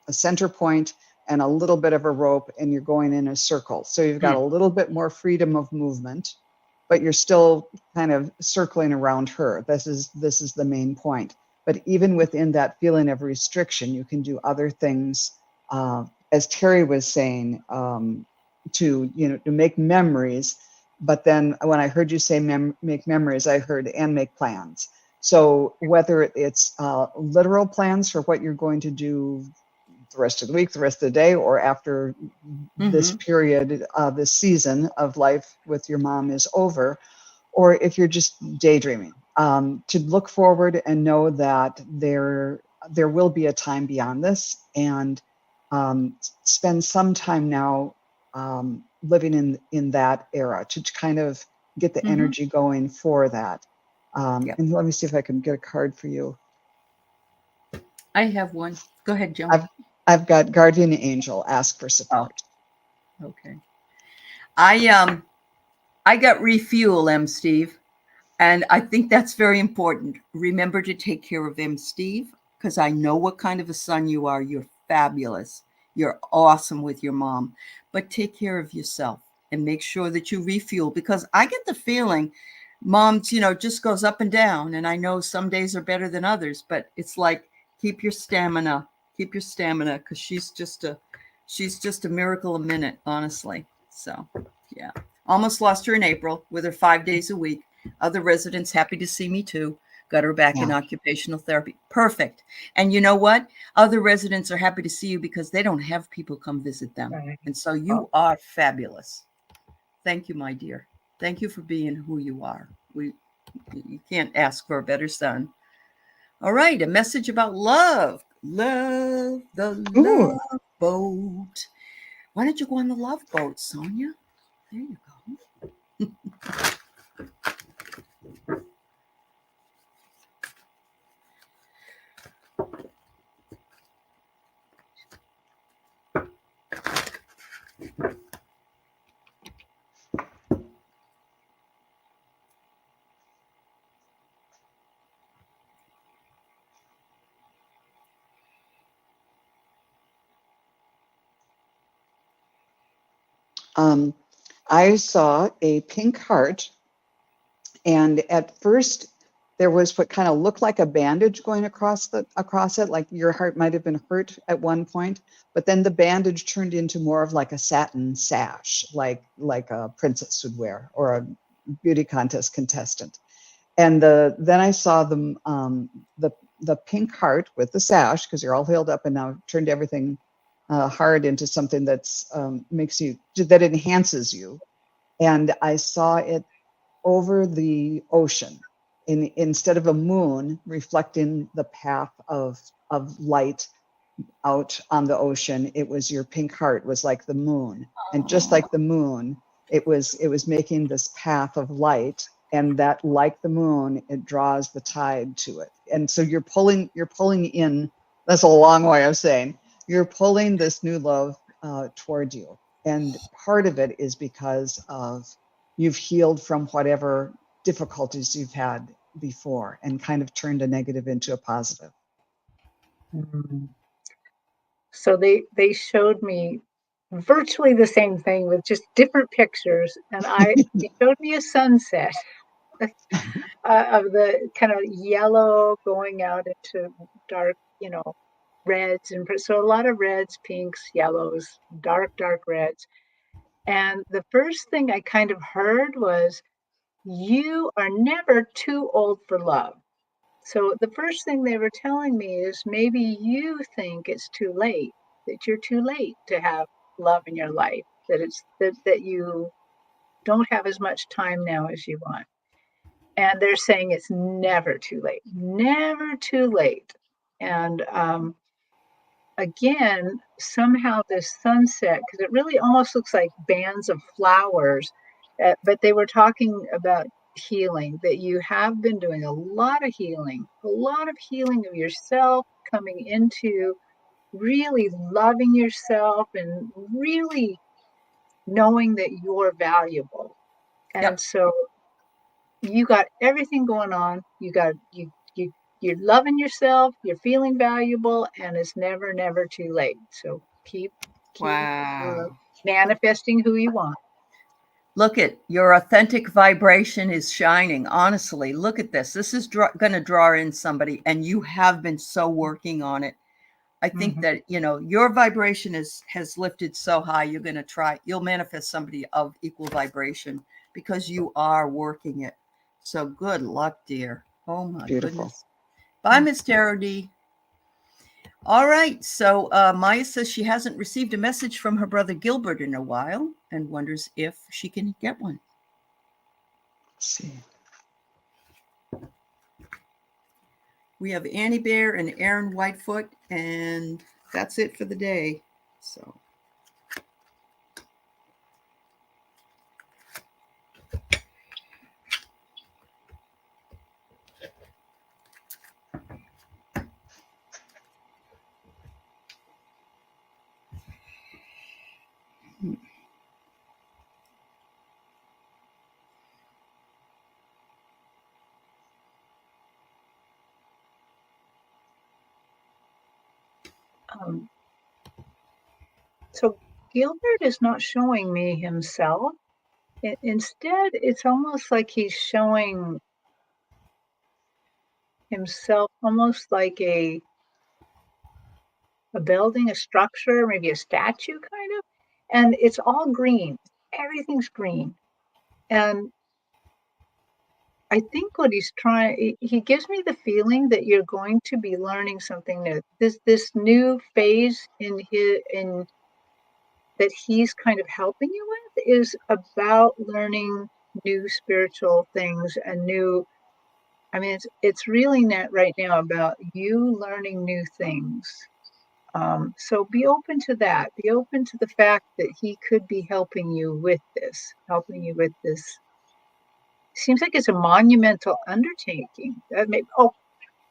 center point and a little bit of a rope, and you're going in a circle. So you've got a little bit more freedom of movement, but you're still kind of circling around her. This is the main point. But even within that feeling of restriction, you can do other things, as Terry was saying, to make memories. But then when I heard you say make memories, I heard and make plans. So whether it's literal plans for what you're going to do the rest of the week, the rest of the day, or after this period, this season of life with your mom is over, or if you're just daydreaming, to look forward and know that there will be a time beyond this, and spend some time now living in that era to kind of get the energy going for that. And let me see if I can get a card for you. I have one. Go ahead, Joan. I've got guardian angel, ask for support. Oh, okay. I got refuel, Steve, and I think that's very important. Remember to take care of Steve, because I know what kind of a son you are. You're fabulous. You're awesome with your mom, but take care of yourself and make sure that you refuel, because I get the feeling mom's, just goes up and down. And I know some days are better than others, but it's like, keep your stamina, because she's just a miracle a minute, honestly. So, yeah. Almost lost her in April with her 5 days a week. Other residents happy to see me too. Got her back in occupational therapy. Perfect. And you know what? Other residents are happy to see you because they don't have people come visit them. Right. And so you are fabulous. Thank you, my dear. Thank you for being who you are. You can't ask for a better son. All right. A message about love. Love, the love boat. Why don't you go on the love boat, Sonia? There you go. I saw a pink heart, and at first there was what kind of looked like a bandage going across it, like your heart might have been hurt at one point, but then the bandage turned into more of like a satin sash, like a princess would wear or a beauty contest contestant. And then I saw the pink heart with the sash, because you're all healed up and now turned everything hard into something that's that enhances you. And I saw it over the ocean, instead of a moon reflecting the path of light out on the ocean, it was your pink heart was like the moon. And just like the moon, it was making this path of light, and that, like the moon, it draws the tide to it. And so you're pulling in, that's a long way of saying, you're pulling this new love toward you. And part of it is because of you've healed from whatever difficulties you've had before and kind of turned a negative into a positive. Mm. So they showed me virtually the same thing with just different pictures, and they showed me a sunset of the kind of yellow going out into dark, reds, and so a lot of reds, pinks, yellows, dark reds. And the first thing I kind of heard was, "You are never too old for love." So the first thing they were telling me is maybe you think it's too late, that you're too late to have love in your life, that you don't have as much time now as you want. And they're saying it's never too late, never too late. And again, somehow this sunset, because it really almost looks like bands of flowers, but they were talking about healing, that you have been doing a lot of healing of yourself, coming into really loving yourself and really knowing that you're valuable. And Yep. so you got everything going on. You're loving yourself, you're feeling valuable, and it's never too late. So keep Wow. manifesting who you want. Look at your authentic vibration is shining. Honestly, look at this. This is going to draw in somebody, and you have been so working on it. I think that, your vibration has lifted so high. You'll manifest somebody of equal vibration because you are working it. So good luck, dear. Oh my Beautiful. goodness. Bye, Miss Tarot D. All right. So Maya says she hasn't received a message from her brother Gilbert in a while and wonders if she can get one. Let's see. We have Annie Bear and Aaron Whitefoot, and that's it for the day. So. So Gilbert is not showing me himself. Instead, it's almost like he's showing himself almost like a building, a structure, maybe a statue kind of. And it's all green. Everything's green. And I think what he gives me the feeling that you're going to be learning something new. This new phase in that he's kind of helping you with is about learning new spiritual things and it's really net right now about you learning new things. So be open to that. Be open to the fact that he could be helping you with this. Seems like it's a monumental undertaking.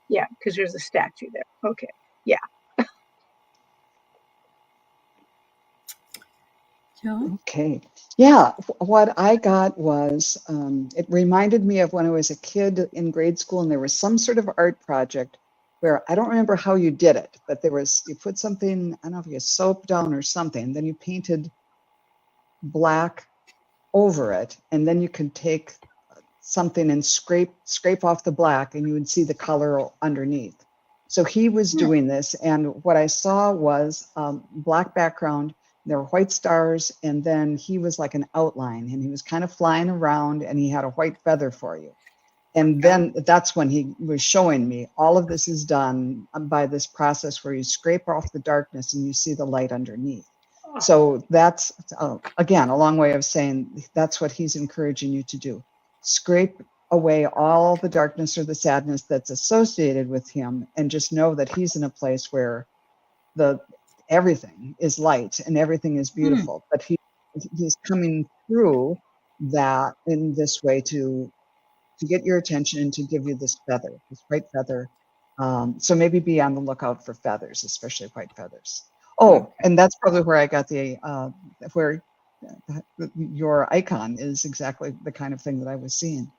Yeah, because there's a statue there. Okay, yeah. Joan? Okay. Yeah, what I got was, it reminded me of when I was a kid in grade school and there was some sort of art project where I don't remember how you did it, but you put something, I don't know if you soap down or something, then you painted black over it, and then you could take something and scrape off the black and you would see the color underneath. So he was doing this, and what I saw was black background. There were white stars, and then he was like an outline, and he was kind of flying around, and he had a white feather for you. And then that's when he was showing me all of this is done by this process where you scrape off the darkness and you see the light underneath. So that's, again, a long way of saying that's what he's encouraging you to do. Scrape away all the darkness or the sadness that's associated with him, and just know that he's in a place where everything is light and everything is beautiful. But he's coming through that in this way to get your attention and to give you this feather, this white feather. So maybe be on the lookout for feathers, especially white feathers. Oh, and that's probably where I got where your icon is exactly the kind of thing that I was seeing.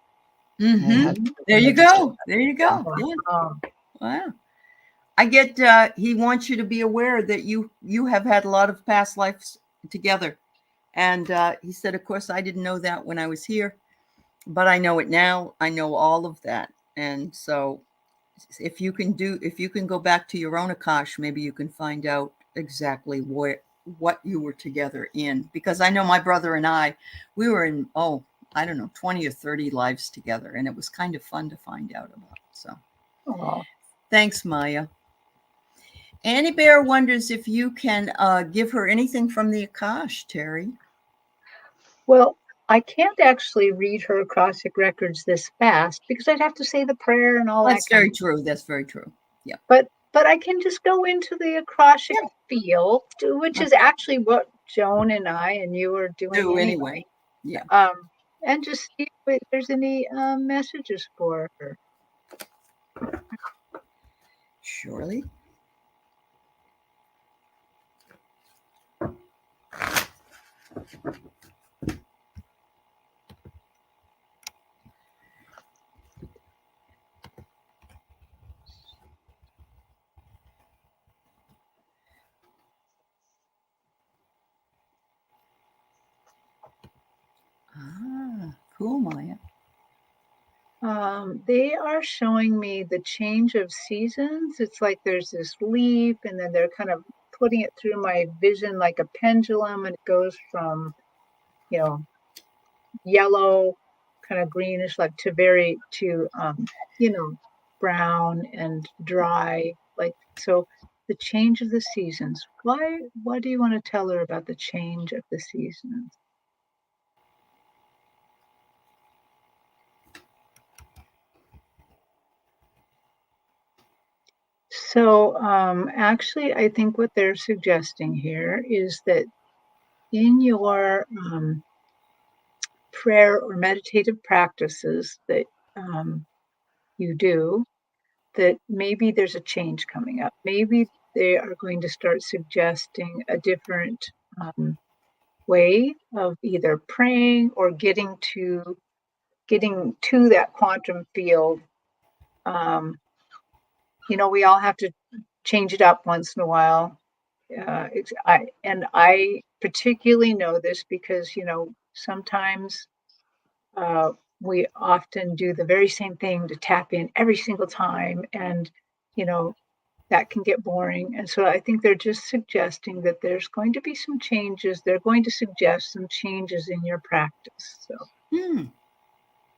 There you go. There you go. Yeah. Yeah. Wow. I get, he wants you to be aware that you have had a lot of past lives together. And he said, of course, I didn't know that when I was here, but I know it now. I know all of that. And so if you can go back to your own Akash, maybe you can find out exactly what you were together in. Because I know my brother and we were in, I don't know, 20 or 30 lives together. And it was kind of fun to find out about. So thanks, Maya. Annie Bear wonders if you can give her anything from the Akash, Terry. Well, I can't actually read her Akashic records this fast because I'd have to say the prayer and all that. That's very true. That's very true. Yeah. But I can just go into the Akashic field, which is actually what Joan and I and you are doing anyway. Yeah. And just see if there's any messages for her. Surely. Cool, Maya. They are showing me the change of seasons. It's like there's this leaf, and then they're kind of putting it through my vision like a pendulum, and it goes from, yellow, kind of greenish, like to brown and dry. Like, so the change of the seasons. Why do you want to tell her about the change of the seasons? So actually, I think what they're suggesting here is that in your prayer or meditative practices that you do, that maybe there's a change coming up. Maybe they are going to start suggesting a different way of either praying or getting to that quantum field. We all have to change it up once in a while. I particularly know this because, sometimes we often do the very same thing to tap in every single time. And, that can get boring. And so I think they're just suggesting that there's going to be some changes. They're going to suggest some changes in your practice. So.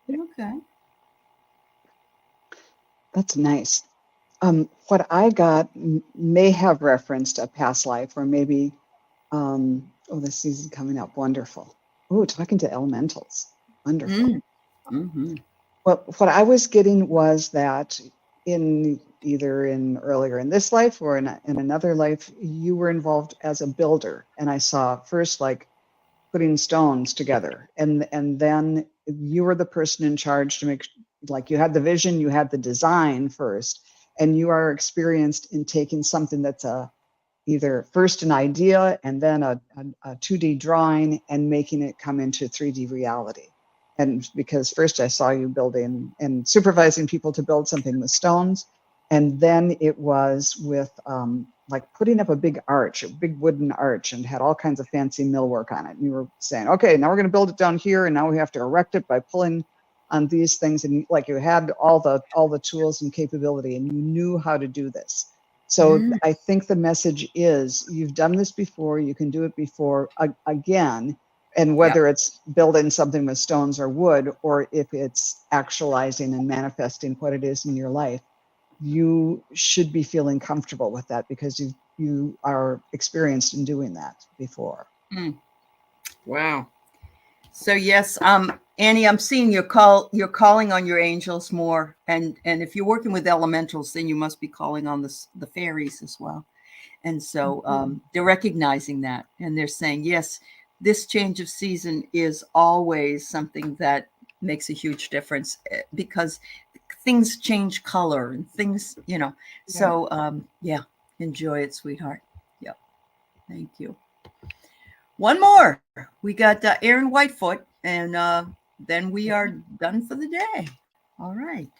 Okay. That's nice. What I got may have referenced a past life, or maybe, the season coming up. Wonderful. Oh, talking to elementals. Wonderful. Well, what I was getting was that either earlier in this life or in another life, you were involved as a builder. And I saw first like putting stones together, and then you were the person in charge to make, like, you had the vision, you had the design first, and you are experienced in taking something that's a either first an idea and then a 2D drawing and making it come into 3D reality. And because first I saw you building and supervising people to build something with stones, and then it was with like putting up a big arch, a big wooden arch, and had all kinds of fancy millwork on it. And you were saying, okay, now we're going to build it down here, and now we have to erect it by pulling on these things. And like you had all the tools and capability, and you knew how to do this. So I think the message is you've done this before, you can do it before again. And whether it's building something with stones or wood, or if it's actualizing and manifesting what it is in your life, you should be feeling comfortable with that because you are experienced in doing that before. Wow. So yes, Annie, I'm seeing you're calling on your angels more, and if you're working with elementals, then you must be calling on the fairies as well. And so they're recognizing that, and they're saying, yes, this change of season is always something that makes a huge difference because things change color and things, So enjoy it, sweetheart. Yep. Thank you. One more. We got Aaron Whitefoot, and then we are done for the day. All right.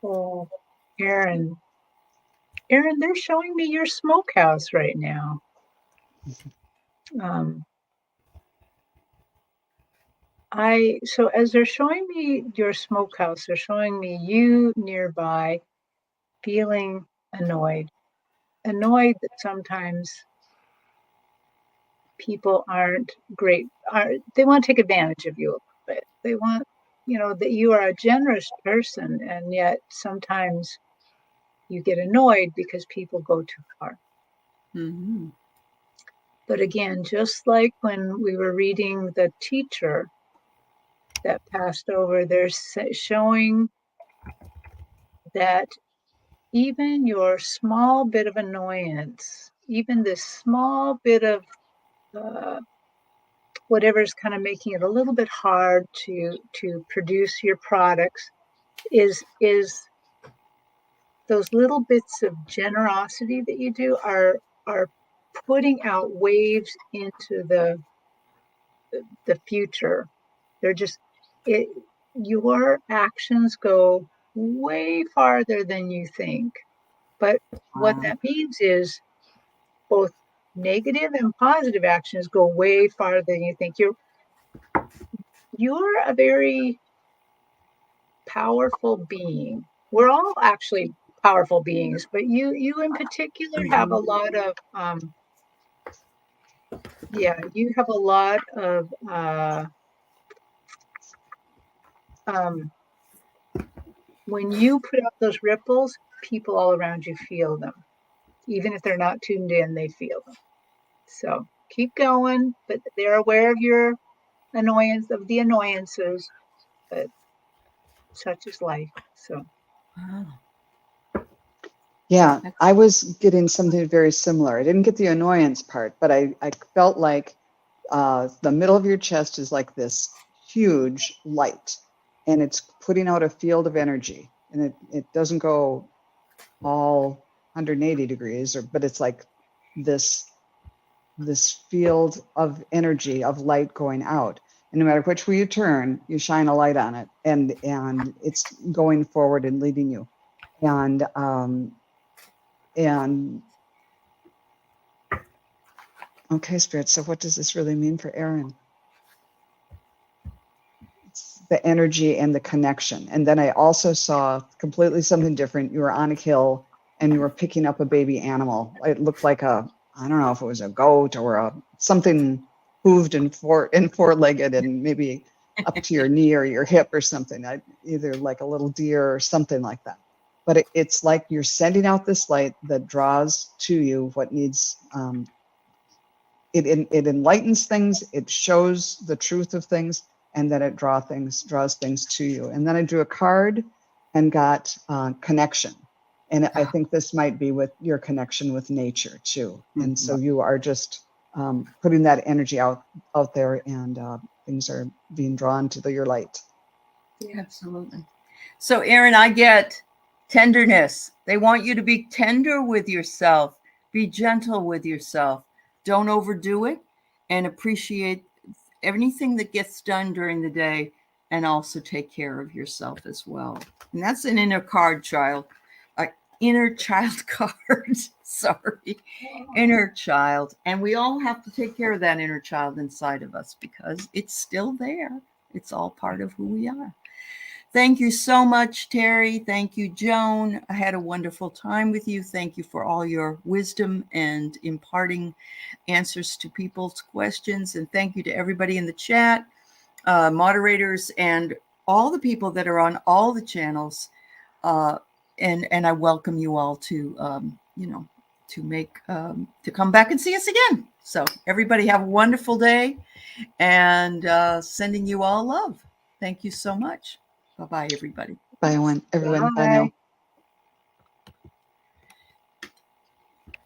Oh, Aaron, they're showing me your smokehouse right now. So as they're showing me your smokehouse, they're showing me you nearby feeling annoyed that sometimes people aren't great. They want to take advantage of you a little bit. They want, that you are a generous person, and yet sometimes you get annoyed because people go too far. Mm-hmm. But again, just like when we were reading the teacher that passed over, they're showing that even your small bit of annoyance, even this small bit of whatever's kind of making it a little bit hard to produce your products, is those little bits of generosity that you do are putting out waves into the future. They're just your actions go way farther than you think. But what that means is both negative and positive actions go way farther than you think. You're a very powerful being. We're all actually powerful beings, but you in particular have a lot of you have a lot of when you put out those ripples, people all around you feel them. Even if they're not tuned in, they feel them. So keep going, but they're aware of your annoyances, but such is life. So yeah, I was getting something very similar. I didn't get the annoyance part, but I felt like the middle of your chest is like this huge light, and it's putting out a field of energy, and it doesn't go all 180 degrees, but it's like this field of energy of light going out. And no matter which way you turn, you shine a light on it, and it's going forward and leading you. And okay, Spirit, so what does this really mean for Aaron? It's the energy and the connection. And then I also saw completely something different. You were on a hill and you were picking up a baby animal. It looked like I don't know if it was a goat or something hooved and four-legged and maybe up to your knee or your hip or something, either like a little deer or something like that. But it's like you're sending out this light that draws to you what needs. It enlightens things. It shows the truth of things, and then it draws things to you. And then I drew a card and got connection. And I think this might be with your connection with nature too. And so you are just putting that energy out there, and things are being drawn to your light. Absolutely. So, Erin, I get tenderness. They want you to be tender with yourself, be gentle with yourself, don't overdo it, and appreciate anything that gets done during the day, and also take care of yourself as well. And that's an inner card, child. Inner child card. Sorry. Inner child. And we all have to take care of that inner child inside of us because it's still there. It's all part of who we are. Thank you so much, Terry. Thank you, Joan. I had a wonderful time with you. Thank you for all your wisdom and imparting answers to people's questions. And thank you to everybody in the chat, moderators, and all the people that are on all the channels. And I welcome you all to, to come back and see us again. So everybody have a wonderful day, and sending you all love. Thank you so much. Bye-bye, everybody. Bye, everyone. Bye Bye. now.